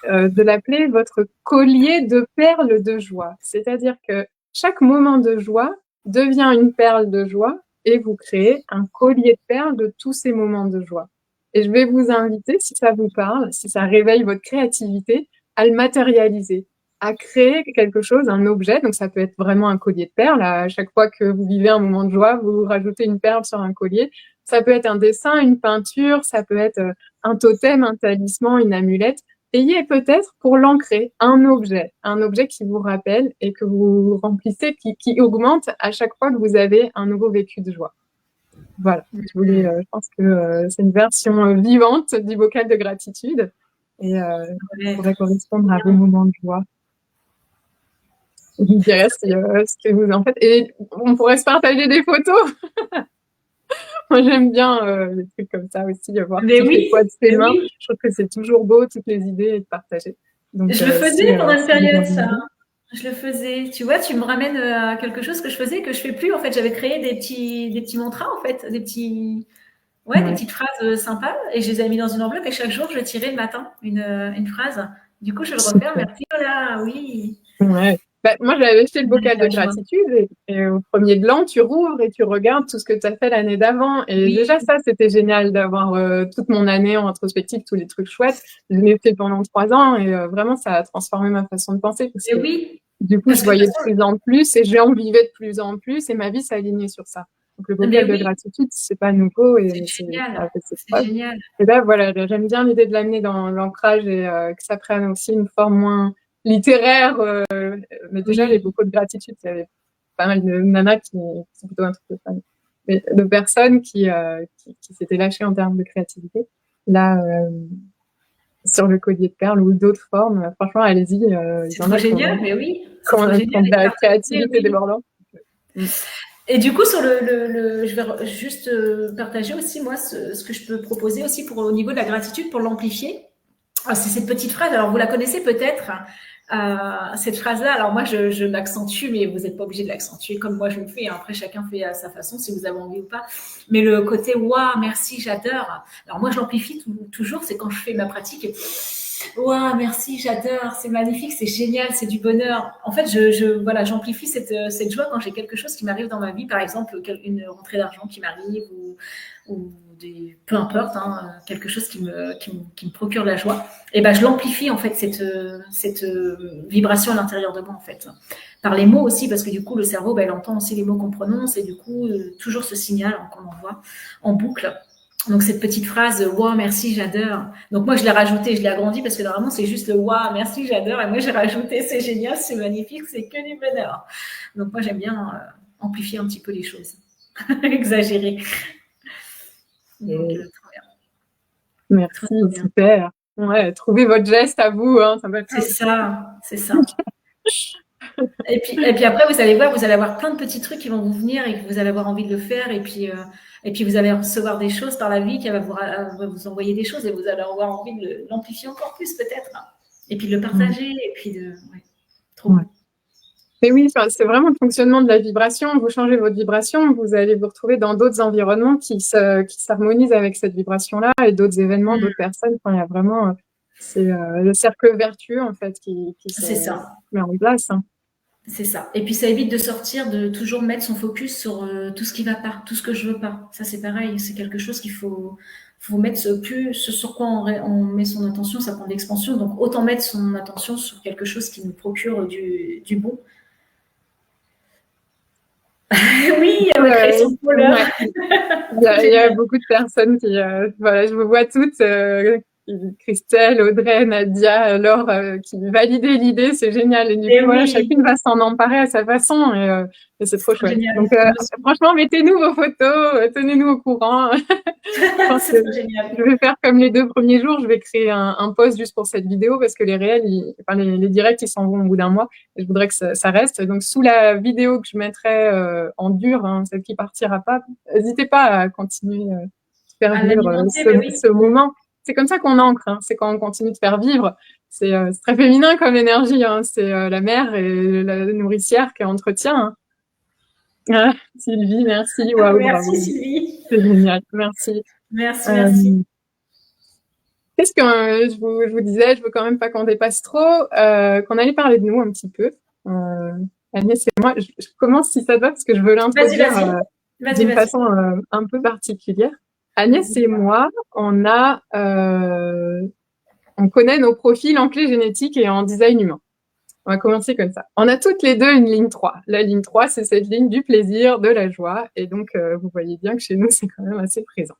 A: de l'appeler votre collier de perles de joie. C'est-à-dire que chaque moment de joie devient une perle de joie et vous créez un collier de perles de tous ces moments de joie. Et je vais vous inviter, si ça vous parle, si ça réveille votre créativité, à le matérialiser, à créer quelque chose, un objet. Donc ça peut être vraiment un collier de perles. À chaque fois que vous vivez un moment de joie, vous rajoutez une perle sur un collier. Ça peut être un dessin, une peinture, ça peut être un totem, un talisman, une amulette. Ayez peut-être pour l'ancrer un objet qui vous rappelle et que vous remplissez, qui augmente à chaque fois que vous avez un nouveau vécu de joie. Voilà, je pense que c'est une version vivante du vocal de gratitude et ça pourrait correspondre à vos moments de joie. Je dirais ce que vous en faites. Et on pourrait se partager des photos. Moi, j'aime bien les trucs comme ça aussi, voir toutes les poids de ses mains. Oui. Je trouve que c'est toujours beau, toutes les idées, et de partager. Donc,
B: je le faisais pendant une période, ça. Je le faisais. Tu vois, tu me ramènes à quelque chose que je faisais, que je fais plus. En fait, j'avais créé des petits mantras, en fait, des petites phrases sympas, et je les ai mis dans une enveloppe, et chaque jour, je tirais le matin une phrase. Du coup, je le repère. Merci, Lola. Oui.
A: Ouais. Moi, j'avais fait le bocal de gratitude et au premier de l'an, tu rouvres et tu regardes tout ce que tu as fait l'année d'avant. Et déjà, ça, c'était génial d'avoir toute mon année en rétrospective, tous les trucs chouettes. Je l'ai fait pendant 3 ans et vraiment, ça a transformé ma façon de penser. Parce que, du coup, je voyais de plus en plus et j'en vivais de plus en plus et ma vie s'alignait sur ça. Donc, le bocal de gratitude, c'est pas nouveau et
B: c'est génial.
A: C'est génial. Et là, voilà, j'aime bien l'idée de l'amener dans l'ancrage et que ça prenne aussi une forme moins littéraire, mais déjà les beaucoup de gratitude, il y avait pas mal de nanas qui sont plutôt un truc de fans, mais de personnes qui s'étaient lâchées en termes de créativité. Là, sur le collier de perles ou d'autres formes, franchement, allez-y.
B: C'est trop génial, mais oui.
A: Quand la créativité débordante.
B: Et du coup, je vais juste partager aussi, moi, ce que je peux proposer aussi au niveau de la gratitude pour l'amplifier. Ah, c'est cette petite phrase. Alors, vous la connaissez peut-être, cette phrase-là. Alors, moi, je l'accentue, mais vous n'êtes pas obligé de l'accentuer comme moi je le fais. Après, chacun fait à sa façon, si vous avez envie ou pas. Mais le côté, waouh, merci, j'adore. Alors, moi, je l'amplifie toujours. C'est quand je fais ma pratique. Waouh, merci, j'adore, c'est magnifique, c'est génial, c'est du bonheur. En fait, voilà, j'amplifie cette joie quand j'ai quelque chose qui m'arrive dans ma vie, par exemple, une rentrée d'argent qui m'arrive ou peu importe, hein, quelque chose qui me procure la joie. Et ben, je l'amplifie, en fait, cette vibration à l'intérieur de moi, en fait. Par les mots aussi, parce que du coup, le cerveau, ben, il entend aussi les mots qu'on prononce et du coup, toujours ce signal qu'on envoie en boucle. Donc cette petite phrase wow merci j'adore. Donc moi je l'ai rajouté, je l'ai agrandi parce que normalement c'est juste le wow merci j'adore et moi j'ai rajouté c'est génial, c'est magnifique, c'est que du bonheur. Donc moi j'aime bien amplifier un petit peu les choses, exagérer. Donc trop bien.
A: Merci,
B: Trop bien.
A: super. Ouais, trouvez votre geste à vous, hein, ça va être
B: C'est ça, c'est ça. Et puis après, vous allez voir, vous allez avoir plein de petits trucs qui vont vous venir et que vous allez avoir envie de le faire. Et puis vous allez recevoir des choses par la vie qui va vous envoyer des choses et vous allez avoir envie de l'amplifier encore plus peut-être. Et puis de le partager. Et puis ouais, trop
A: ouais.
B: bon.
A: Mais oui, c'est vraiment le fonctionnement de la vibration. Vous changez votre vibration, vous allez vous retrouver dans d'autres environnements qui s'harmonisent avec cette vibration-là et d'autres événements, d'autres personnes. Enfin, il y a vraiment, c'est le cercle vertueux en fait qui se
B: C'est ça.
A: met en place. Hein.
B: C'est ça. Et puis ça évite de sortir, de toujours mettre son focus sur tout ce qui va pas, tout ce que je veux pas. Ça c'est pareil, c'est quelque chose qu'il faut mettre ce sur quoi on met son attention, ça prend de l'expansion. Donc autant mettre son attention sur quelque chose qui nous procure du bon. Oui, elle va créer son pôle.
A: Ouais. Il y a beaucoup de personnes qui, voilà, je vous vois toutes, Christelle, Audrey, Nadia, Laure, qui validaient l'idée, c'est génial. Et du
B: Et
A: coup, voilà,
B: oui,
A: chacune va s'en emparer à sa façon et c'est trop chouette.
B: génial.
A: Donc, franchement, mettez-nous vos photos, tenez-nous au courant. Je pense que
B: C'est génial.
A: je vais faire comme les 2 premiers jours, je vais créer un post juste pour cette vidéo parce que les réels, enfin, les directs, ils s'en vont au bout d'un mois et je voudrais que ça reste. Donc, sous la vidéo que je mettrai en dur, hein, celle qui partira pas, n'hésitez pas à continuer de faire
B: À
A: vivre
B: l'alimenter, mais oui.
A: ce moment. C'est comme ça qu'on ancre, hein, c'est quand on continue de faire vivre. C'est très féminin comme énergie, hein, c'est la mère et la nourricière qui entretient. Hein. Ah, Sylvie, merci, waouh,
B: Merci
A: bravo,
B: Sylvie.
A: c'est génial, merci.
B: Merci,
A: Euh,
B: merci.
A: Qu'est-ce que je vous disais, je veux quand même pas qu'on dépasse trop, qu'on allait parler de nous un petit peu. Agnès et moi, je commence si ça te va parce que je veux
B: Vas-y,
A: l'introduire
B: vas-y. Vas-y,
A: d'une
B: vas-y.
A: façon un peu particulière. Agnès
B: Vas-y.
A: et moi, on connaît nos profils en clé génétique et en design humain. On va commencer comme ça. On a toutes les deux une ligne 3. La ligne 3, c'est cette ligne du plaisir, de la joie. Et donc, vous voyez bien que chez nous, c'est quand même assez présent.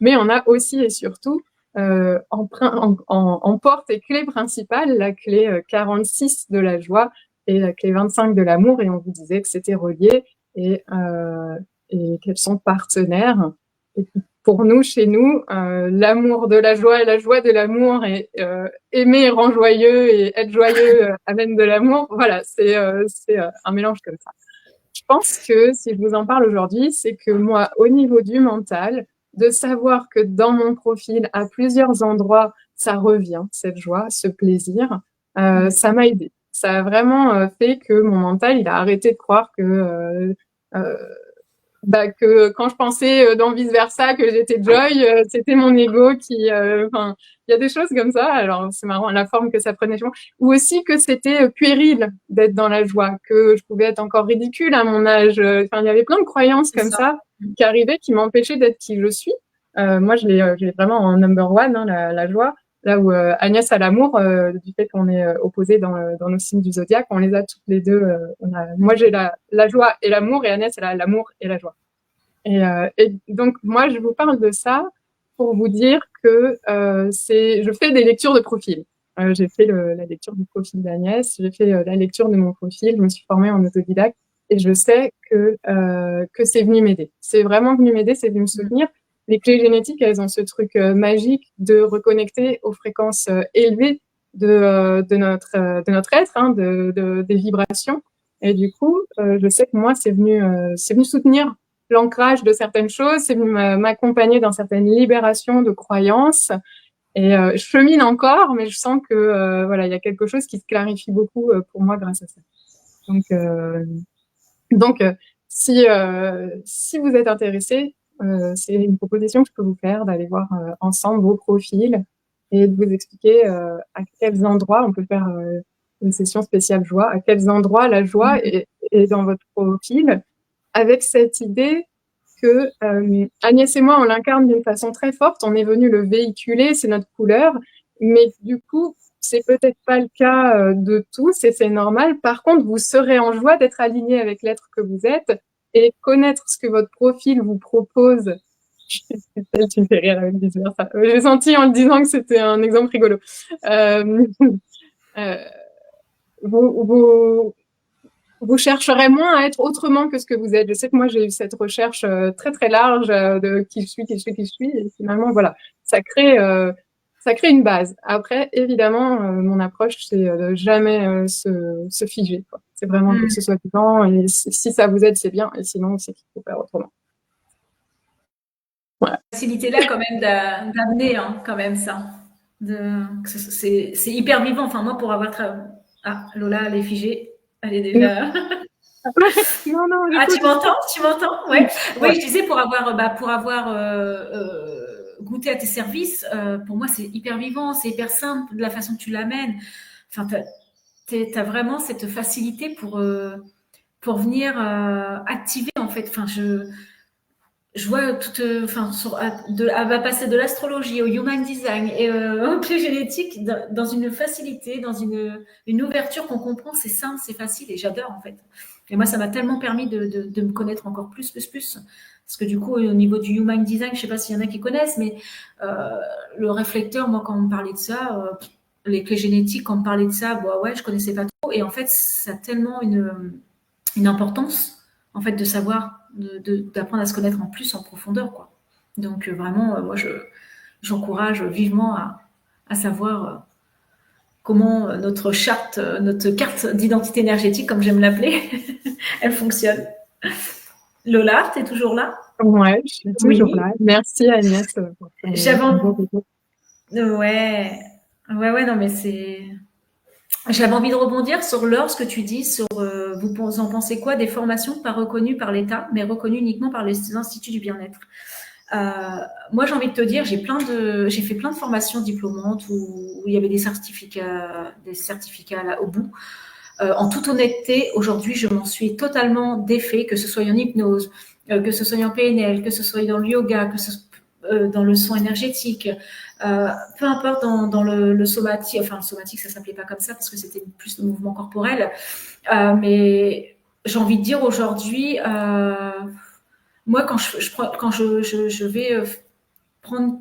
A: Mais on a aussi et surtout en porte et clé principale la clé 46 de la joie et la clé 25 de l'amour. Et on vous disait que c'était relié et qu'elles sont partenaires. Et pour nous, chez nous, l'amour de la joie et la joie de l'amour et aimer rend joyeux et être joyeux amène de l'amour. Voilà, c'est un mélange comme ça. Je pense que si je vous en parle aujourd'hui, c'est que moi, au niveau du mental, de savoir que dans mon profil, à plusieurs endroits, ça revient, cette joie, ce plaisir, ça m'a aidé. Ça a vraiment fait que mon mental, il a arrêté de croire euh, que quand je pensais dans vice versa que j'étais Joy, c'était mon ego qui, enfin, il y a des choses comme ça. Alors c'est marrant la forme que ça prenait, ou aussi que c'était puéril d'être dans la joie, que je pouvais être encore ridicule à mon âge. Enfin, il y avait plein de croyances comme ça qui arrivaient, qui m'empêchaient d'être qui je suis. Moi, je l'ai vraiment en number one, hein, la joie. Là où Agnès a l'amour, du fait qu'on est opposés dans nos signes du zodiaque, on les a toutes les deux. Moi, j'ai la joie et l'amour, et Agnès, elle a l'amour et la joie. Et donc, moi, je vous parle de ça pour vous dire que je fais des lectures de profil. J'ai fait la lecture du profil d'Agnès, j'ai fait la lecture de mon profil, je me suis formée en autodidacte, et je sais que c'est venu m'aider. C'est vraiment venu m'aider, c'est venu me soutenir. Les clés génétiques, elles ont ce truc magique de reconnecter aux fréquences élevées de notre être, hein, des vibrations. Et du coup, je sais que moi, c'est venu soutenir l'ancrage de certaines choses, c'est venu m'accompagner dans certaines libérations de croyances. Et je chemine encore, mais je sens que voilà, il y a quelque chose qui se clarifie beaucoup pour moi grâce à ça. Donc, donc, si vous êtes intéressé, c'est une proposition que je peux vous faire d'aller voir ensemble vos profils et de vous expliquer à quels endroits on peut faire une session spéciale joie, à quels endroits la joie est dans votre profil, avec cette idée que Agnès et moi, on l'incarne d'une façon très forte, on est venu le véhiculer, c'est notre couleur, mais du coup, c'est peut-être pas le cas de tous et c'est normal. Par contre, vous serez en joie d'être aligné avec l'être que vous êtes et connaître ce que votre profil vous propose. Tu me fais rire avec vice versa. J'ai senti en le disant que c'était un exemple rigolo. Euh, euh, vous, vous chercherez moins à être autrement que ce que vous êtes. Je sais que moi, j'ai eu cette recherche très, très large de qui je suis, qui je suis, qui je suis. Et finalement, voilà, ça crée une base. Après, évidemment, mon approche, c'est de jamais se figer, quoi. C'est vraiment que ce soit vivant. Et si ça vous aide, c'est bien. Et sinon, c'est qu'il faut faire autrement. Voilà.
B: Facilité-là, quand même, d'amener, hein, quand même, ça. C'est hyper vivant. Enfin, moi, pour avoir Ah, Lola, elle est figée. Elle est déjà.
A: Non, non,
B: Ah,
A: j'écoute.
B: tu m'entends? Tu m'entends? Ouais.
A: Ouais.
B: Oui, je disais pour avoir goûté à tes services, pour moi, c'est hyper vivant, c'est hyper simple de la façon que tu l'amènes. Enfin, t'as vraiment cette facilité pour venir activer, en fait. Enfin, je vois toute, enfin, elle va passer de l'astrologie au human design et au clé génétique dans une facilité, dans une ouverture qu'on comprend. C'est simple, c'est facile et j'adore, en fait. Et moi, ça m'a tellement permis de me connaître encore plus. Parce que du coup, au niveau du human design, je sais pas s'il y en a qui connaissent, mais le réflecteur, moi, quand on me parlait de ça, les clés génétiques, quand on me parlait de ça, bah ouais, je connaissais pas trop. Et en fait, ça a tellement une importance, en fait, de savoir, d'apprendre à se connaître en plus, en profondeur, quoi. Donc, vraiment, moi, j'encourage vivement à savoir comment notre charte, notre carte d'identité énergétique, comme j'aime l'appeler, elle fonctionne. Lola, tu es toujours là?
A: Ouais, je suis toujours
B: Oui.
A: là. Merci Agnès pour
B: J'avais
A: ton beau retour.
B: Ouais. Ouais, non, mais c'est. J'avais envie de rebondir sur l'heure, ce que tu dis, sur vous en pensez quoi des formations pas reconnues par l'État, mais reconnues uniquement par les instituts du bien-être. Moi, j'ai envie de te dire, j'ai fait plein de formations diplômantes où il y avait des certificats là, au bout. En toute honnêteté, aujourd'hui, je m'en suis totalement défait, que ce soit en hypnose, que ce soit en PNL, que ce soit dans le yoga, que ce soit dans le soin énergétique, peu importe dans le somatique, enfin le somatique, ça s'appelait pas comme ça parce que c'était plus de mouvement corporel, mais j'ai envie de dire aujourd'hui, moi quand je vais prendre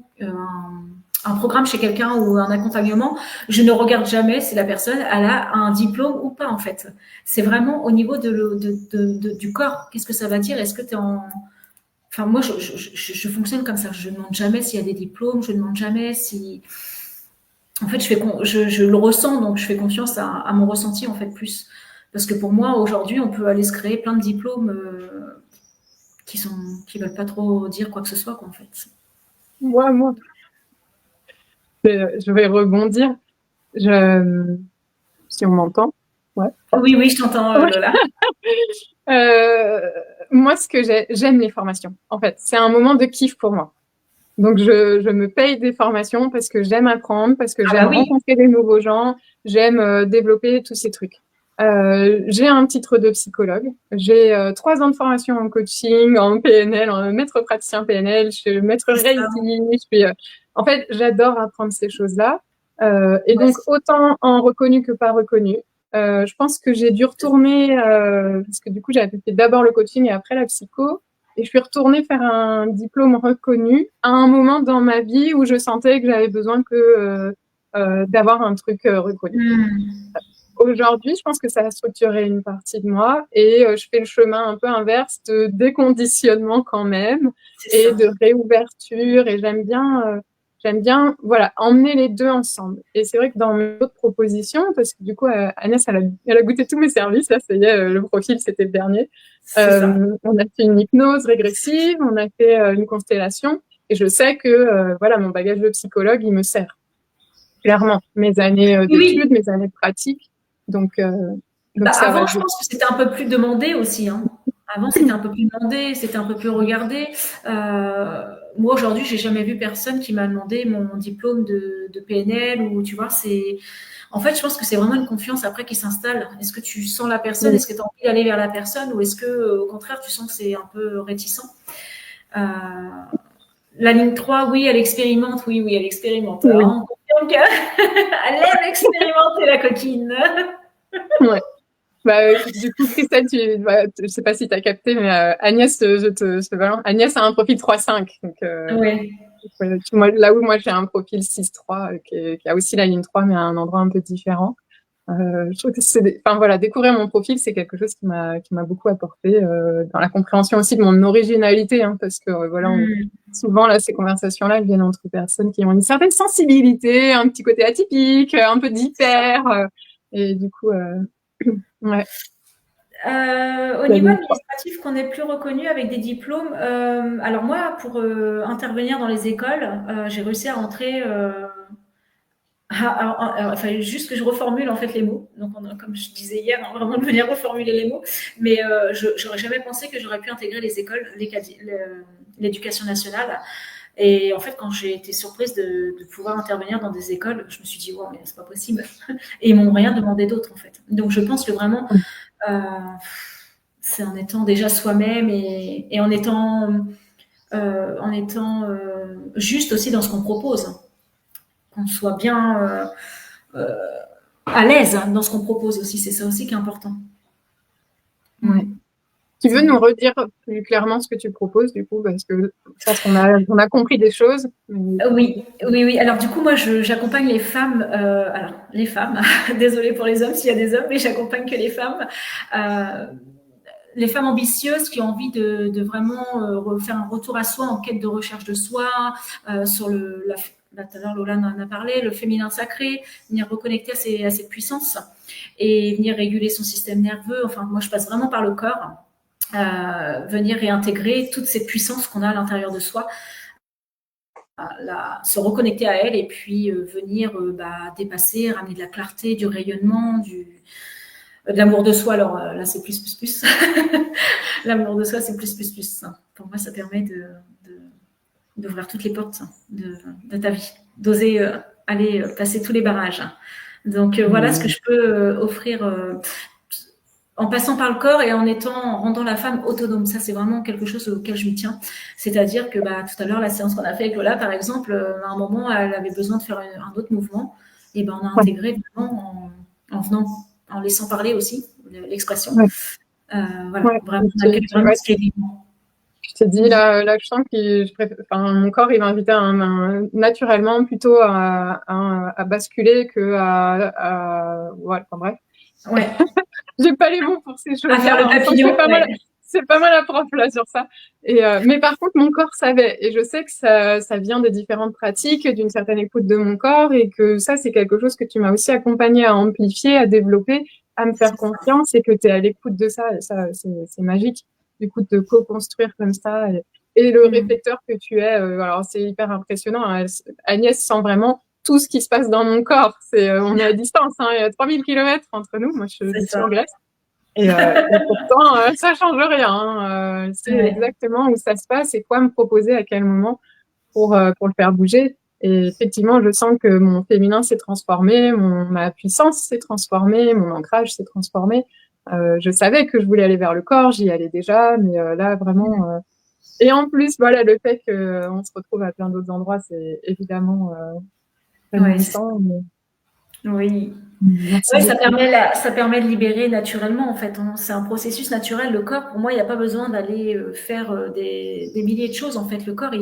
B: un programme chez quelqu'un ou un accompagnement, je ne regarde jamais si la personne elle a un diplôme ou pas en fait. C'est vraiment au niveau du corps. Qu'est-ce que ça va dire? Est-ce que tu es en... Enfin, moi, je fonctionne comme ça. Je ne demande jamais s'il y a des diplômes. Je ne demande jamais si... En fait, je le ressens, donc je fais confiance à mon ressenti en fait plus. Parce que pour moi, aujourd'hui, on peut aller se créer plein de diplômes qui veulent pas trop dire quoi que ce soit, quoi, en fait.
A: Moi, je vais rebondir. Si on m'entend. Ouais.
B: Oui, oui, je t'entends,
A: Ouais.
B: Lola.
A: Moi, ce que j'aime les formations. En fait, c'est un moment de kiff pour moi. Donc, je me paye des formations parce que j'aime apprendre, parce que j'aime
B: Oui.
A: rencontrer des nouveaux gens, j'aime développer tous ces trucs. J'ai un titre de psychologue. J'ai 3 ans de formation en coaching, en PNL, en maître praticien PNL. Je suis maître Reiki. En fait, j'adore apprendre ces choses-là. Et donc, autant en reconnu que pas reconnu. Je pense que j'ai dû retourner, parce que du coup, j'avais fait d'abord le coaching et après la psycho. Et je suis retournée faire un diplôme reconnu à un moment dans ma vie où je sentais que j'avais besoin d'avoir un truc reconnu. Aujourd'hui, je pense que ça a structuré une partie de moi et je fais le chemin un peu inverse de déconditionnement quand même et de réouverture. Et j'aime bien, voilà, emmener les deux ensemble. Et c'est vrai que dans mes autres propositions, parce que du coup, Agnès, elle a goûté tous mes services. Là, ça y est, le profil, c'était le dernier. On a fait une hypnose régressive, on a fait une constellation. Et je sais que, voilà, mon bagage de psychologue, il me sert. clairement. Mes années d'études,
B: Oui,
A: mes années de pratique. Donc,
B: bah,
A: ça va
B: avant, je
A: jouer.
B: pense que c'était un peu plus demandé aussi, hein. Avant, c'était un peu plus demandé, c'était un peu plus regardé. Moi, aujourd'hui, j'ai jamais vu personne qui m'a demandé mon diplôme de PNL ou tu vois, c'est. En fait, je pense que c'est vraiment une confiance après qui s'installe. Est-ce que tu sens la personne?
A: Oui,
B: Est-ce que tu as envie d'aller vers la personne? Ou est-ce que, au contraire, tu sens que c'est un peu réticent? Euh, la ligne 3, oui, elle expérimente. Oui, oui, elle expérimente.
A: oui.
B: Alors, on confirme qu'elle aime expérimenter la coquine.
A: Ouais. Bah, du coup, Christelle, je sais pas si tu as capté, mais Agnès, je te balance. Agnès a un profil 3-5. Donc,
B: Oui.
A: là où moi j'ai un profil 6-3, qui a aussi la ligne 3, mais à un endroit un peu différent. Je trouve que enfin voilà, découvrir mon profil, c'est quelque chose qui m'a beaucoup apporté dans la compréhension aussi de mon originalité, hein, parce que voilà,
B: Hmm.
A: souvent là, ces conversations-là, elles viennent entre personnes qui ont une certaine sensibilité, un petit côté atypique, un peu
B: C'est ça.
A: d'hyper, et du coup, ouais,
B: Au
A: la
B: niveau
A: ligne 3.
B: administratif, qu'on est plus reconnu avec des diplômes. Alors moi, pour intervenir dans les écoles, j'ai réussi à rentrer. Il fallait juste que je reformule en fait les mots. Donc, comme je disais hier, hein, vraiment de venir reformuler les mots. Mais je j'aurais jamais pensé que j'aurais pu intégrer les écoles, l'éducation nationale. Et en fait, quand j'ai été surprise de pouvoir intervenir dans des écoles, je me suis dit, wow, mais c'est pas possible. Et ils m'ont rien demandé d'autre, en fait. Donc, je pense que vraiment, euh, c'est en étant déjà soi-même et en étant juste aussi dans ce qu'on propose, qu'on soit bien à l'aise dans ce qu'on propose aussi. C'est ça aussi qui est important.
A: Ouais.
B: Mm.
A: Tu
B: C'est
A: veux nous
B: important.
A: redire plus clairement ce que tu proposes, du coup, parce que je pense qu'on a compris des choses. Mais...
B: Oui, oui, oui. Alors du coup, moi, j'accompagne les femmes. Alors les femmes. Désolée pour les hommes s'il y a des hommes, mais j'accompagne que euh, les femmes ambitieuses qui ont envie de vraiment faire un retour à soi en quête de recherche de soi, sur là, tout à l'heure, Lola en a parlé, le féminin sacré, venir reconnecter à cette puissance et venir réguler son système nerveux. Enfin, moi, je passe vraiment par le corps, venir réintégrer toute cette puissance qu'on a à l'intérieur de soi, se reconnecter à elle et puis venir dépasser, ramener de la clarté, du rayonnement, de l'amour de soi. Alors là, c'est plus, plus, plus. L'amour de soi, c'est plus, plus, plus. Pour moi, ça permet d'ouvrir toutes les portes de ta vie, d'oser aller passer tous les barrages. Donc voilà ce que je peux offrir en passant par le corps et en rendant la femme autonome. Ça, c'est vraiment quelque chose auquel je me tiens. C'est-à-dire que tout à l'heure, la séance qu'on a fait avec Lola, par exemple, à un moment, elle avait besoin de faire un autre mouvement. Et on a
A: Ouais,
B: intégré vraiment en venant, en laissant parler aussi l'expression.
A: ouais,
B: Voilà,
A: ouais.
B: vraiment, on accueille vraiment
A: Ouais,
B: ce qui est vivant.
A: je t'ai dit, là, je sens que enfin, mon corps, il m'invitait naturellement plutôt à basculer que ouais, enfin bref.
B: Ouais,
A: J'ai pas les mots pour ces
B: à faire
A: choses-là.
B: le
A: On sent que
B: papillon, ouais.
A: c'est pas mal la prof là sur ça. Mais par contre, mon corps savait, et je sais que ça vient de différentes pratiques, d'une certaine écoute de mon corps, et que ça, c'est quelque chose que tu m'as aussi accompagné à amplifier, à développer, à me faire
B: C'est ça.
A: confiance, et que tu es à l'écoute de ça. Et ça, c'est magique, du coup, de co-construire comme ça. Et le
B: Mm.
A: réflecteur que tu es, alors c'est hyper impressionnant, hein. Agnès sent vraiment tout ce qui se passe dans mon corps. On est à distance, hein, il y a 3000 kilomètres entre nous. Moi, je
B: C'est
A: suis en
B: ça.
A: Grèce. Et pourtant, ça change rien, hein. C'est
B: Ouais.
A: exactement où ça se passe et quoi me proposer à quel moment pour le faire bouger. Et effectivement, je sens que mon féminin s'est transformé, ma puissance s'est transformée, mon ancrage s'est transformé. Je savais que je voulais aller vers le corps, j'y allais déjà, mais là, vraiment. Et en plus, voilà, le fait qu'on se retrouve à plein d'autres endroits, c'est évidemment très
B: Ouais, c'est ça.
A: nourrissant.
B: Oui.
A: Merci
B: Oui,
A: beaucoup.
B: ça permet de libérer naturellement, en fait, hein. C'est un processus naturel. Le corps, pour moi, il n'y a pas besoin d'aller faire des milliers de choses. En fait, le corps,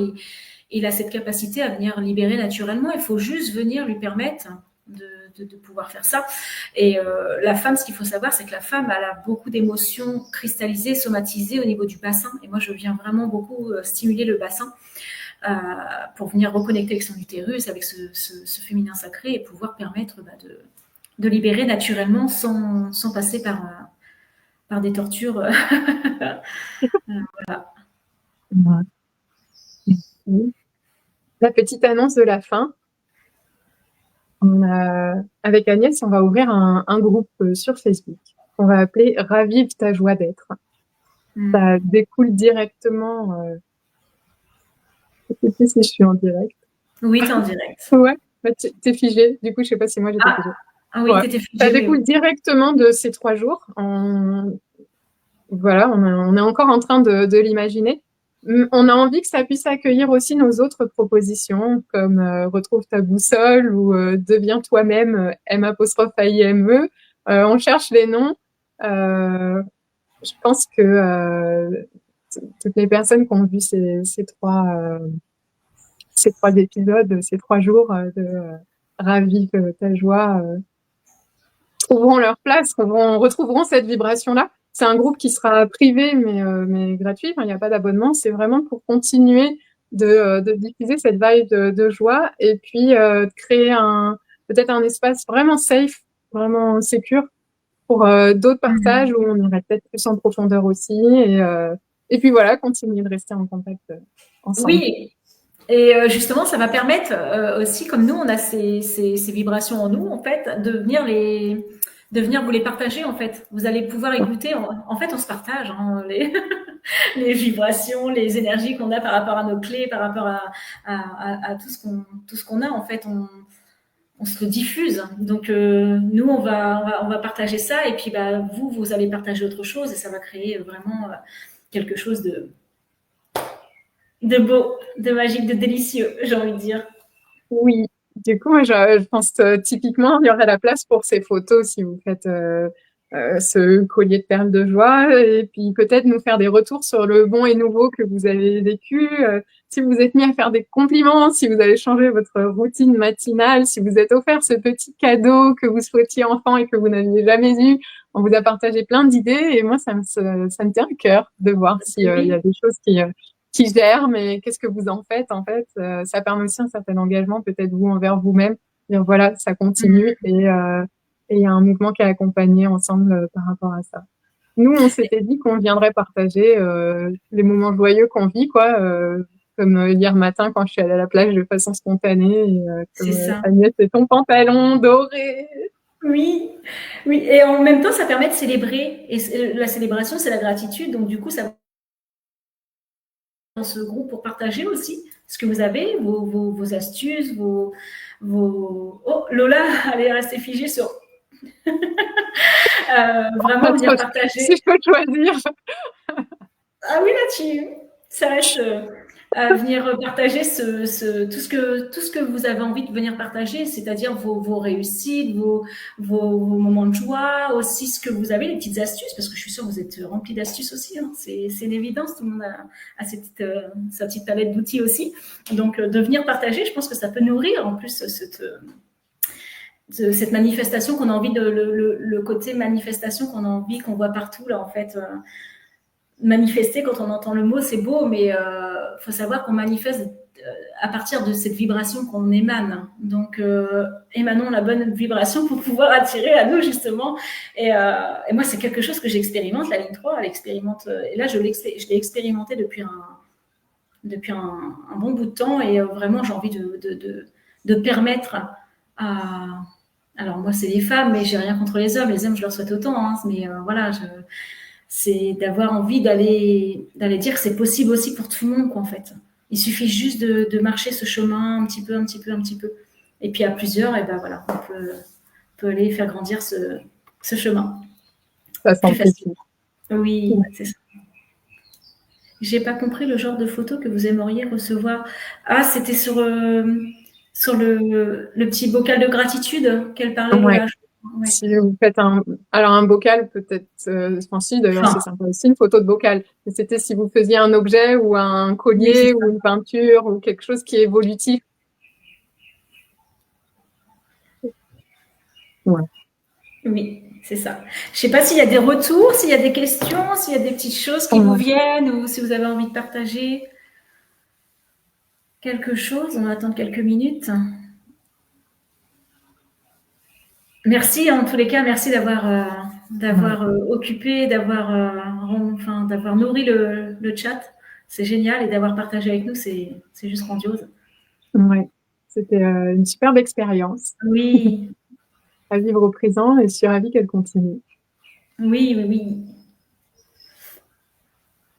B: il a cette capacité à venir libérer naturellement. Il faut juste venir lui permettre de pouvoir faire ça. Et la femme, ce qu'il faut savoir, c'est que la femme, elle a beaucoup d'émotions cristallisées, somatisées au niveau du bassin. Et moi, je viens vraiment beaucoup stimuler le bassin euh, pour venir reconnecter avec son utérus, avec ce féminin sacré et pouvoir permettre de libérer naturellement sans passer par des tortures. Voilà.
A: Ouais. La petite annonce de la fin. Avec Agnès, on va ouvrir un groupe sur Facebook qu'on va appeler Ravive ta joie d'être. Ça découle directement. Je sais plus si je suis en direct.
B: Oui, tu es en direct.
A: Ouais, t'es figé. Du coup, je sais pas si moi j'étais figée.
B: Ah oui,
A: Ouais.
B: tu étais
A: Ça
B: figée, mais
A: découle
B: oui.
A: directement de ces 3 jours. Voilà, on est encore en train de l'imaginer. On a envie que ça puisse accueillir aussi nos autres propositions, comme Retrouve ta boussole ou Deviens toi-même, M''AIME. On cherche les noms. Je pense que toutes les personnes qui ont vu ces 3 épisodes, ces 3 jours de Ravive ta joie, trouveront leur place, retrouveront cette vibration-là. C'est un groupe qui sera privé mais gratuit. Enfin, il n'y a pas d'abonnement. C'est vraiment pour continuer de diffuser cette vibe de joie et puis de créer peut-être un espace vraiment safe, vraiment sécure pour d'autres partages où on irait peut-être plus en profondeur aussi et puis voilà, continuer de rester en contact ensemble.
B: Oui, et justement, ça va permettre aussi, comme nous, on a ces vibrations en nous, en fait, de venir vous les partager, en fait. Vous allez pouvoir écouter. En fait, on se partage hein, les vibrations, les énergies qu'on a par rapport à nos clés, par rapport à tout ce qu'on a. En fait, on se le diffuse. Donc, nous, on va partager ça, et puis, bah, vous allez partager autre chose, et ça va créer vraiment quelque chose de beau, de magique, de délicieux, j'ai envie de dire.
A: Oui, du coup, moi, je pense typiquement, il y aurait la place pour ces photos si vous faites ce collier de perles de joie et puis peut-être nous faire des retours sur le bon et nouveau que vous avez vécu. Si vous êtes mis à faire des compliments, si vous avez changé votre routine matinale, si vous êtes offert ce petit cadeau que vous souhaitiez enfant et que vous n'aviez jamais eu. On vous a partagé plein d'idées et moi, ça me tient à cœur de voir s'il y a des choses qui gère, mais qu'est-ce que vous en faites en fait ça permet aussi un certain engagement, peut-être vous envers vous-même, dire voilà, ça continue et il y a un mouvement qui est accompagné ensemble par rapport à ça. Nous, on s'était dit qu'on viendrait partager les moments joyeux qu'on vit, quoi, comme hier matin quand je suis allée à la plage de façon spontanée, et
B: C'est
A: comme
B: ça.
A: Agnès et ton pantalon doré.
B: Oui, oui. Et en même temps, ça permet de célébrer. Et la célébration, c'est la gratitude. Donc, du coup, ça dans ce groupe pour partager aussi ce que vous avez, vos astuces, Oh, Lola, elle est restée figée sur... vraiment venir
A: Si
B: partager.
A: je peux choisir.
B: Ah oui, là, ça reste à venir partager tout ce que vous avez envie de venir partager, c'est-à-dire vos réussites, vos moments de joie, aussi ce que vous avez, les petites astuces, parce que je suis sûre que vous êtes rempli d'astuces aussi. Hein. C'est une évidence, tout le monde a sa petite palette d'outils aussi. Donc, de venir partager, je pense que ça peut nourrir en plus cette manifestation qu'on a envie le côté manifestation qu'on a envie, qu'on voit partout, là, en fait. Manifester, quand on entend le mot, c'est beau, mais faut savoir qu'on manifeste à partir de cette vibration qu'on émane. Donc, émanons la bonne vibration pour pouvoir attirer à nous, justement. Et moi, c'est quelque chose que j'expérimente. La ligne 3, elle expérimente. Et là, je l'ai expérimenté depuis un bon bout de temps. Et vraiment, j'ai envie de permettre à... Alors, moi, c'est les femmes, mais j'ai rien contre les hommes. Les hommes, je leur souhaite autant. Hein, mais voilà, c'est d'avoir envie d'aller dire que c'est possible aussi pour tout le monde, quoi, en fait. Il suffit juste de marcher ce chemin un petit peu, un petit peu, un petit peu. Et puis à plusieurs, et ben voilà, peut aller faire grandir ce chemin.
A: Ça
B: Plus facile.
A: s'amplifie.
B: Oui, c'est ça. J'ai pas compris le genre de photo que vous aimeriez recevoir. Ah, c'était sur le petit bocal de gratitude qu'elle parlait,
A: Ouais.
B: Lola. Ouais.
A: Si vous faites un bocal, peut-être, enfin si, d'ailleurs, c'est
B: Enfin,
A: sympa aussi, une photo de bocal. Mais c'était si vous faisiez un objet ou un
B: oui, c'est
A: collier
B: ça.
A: ou une peinture ou quelque chose qui est évolutif. Ouais.
B: Oui, c'est ça. Je sais pas s'il y a des retours, s'il y a des questions, s'il y a des petites choses qui vous
A: Ouais.
B: viennent ou si vous avez envie de partager quelque chose. On va attendre quelques minutes. Merci en tous les cas, merci d'avoir occupé, d'avoir nourri le chat. C'est génial et d'avoir partagé avec nous, c'est juste grandiose.
A: Ouais. C'était une superbe expérience
B: Oui,
A: à vivre au présent et je suis ravie qu'elle continue.
B: oui, oui, oui.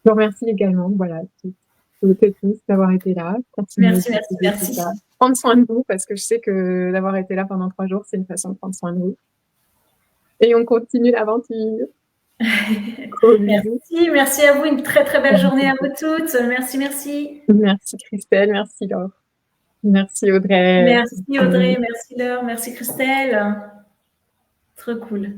A: Je vous remercie également, voilà, toutes et tous d'avoir été là. Continuez
B: Merci,
A: de
B: merci,
A: partager tout ça.
B: merci.
A: Prendre soin de vous parce que je sais que d'avoir été là pendant 3 jours, c'est une façon de prendre soin de vous. Et on continue l'aventure. Gros bisous.
B: Merci, merci à vous. Une très, très belle journée à vous toutes. Merci, merci.
A: Merci Christelle, merci Laure. Merci Audrey.
B: Merci Audrey, merci Laure, merci Christelle. Trop cool.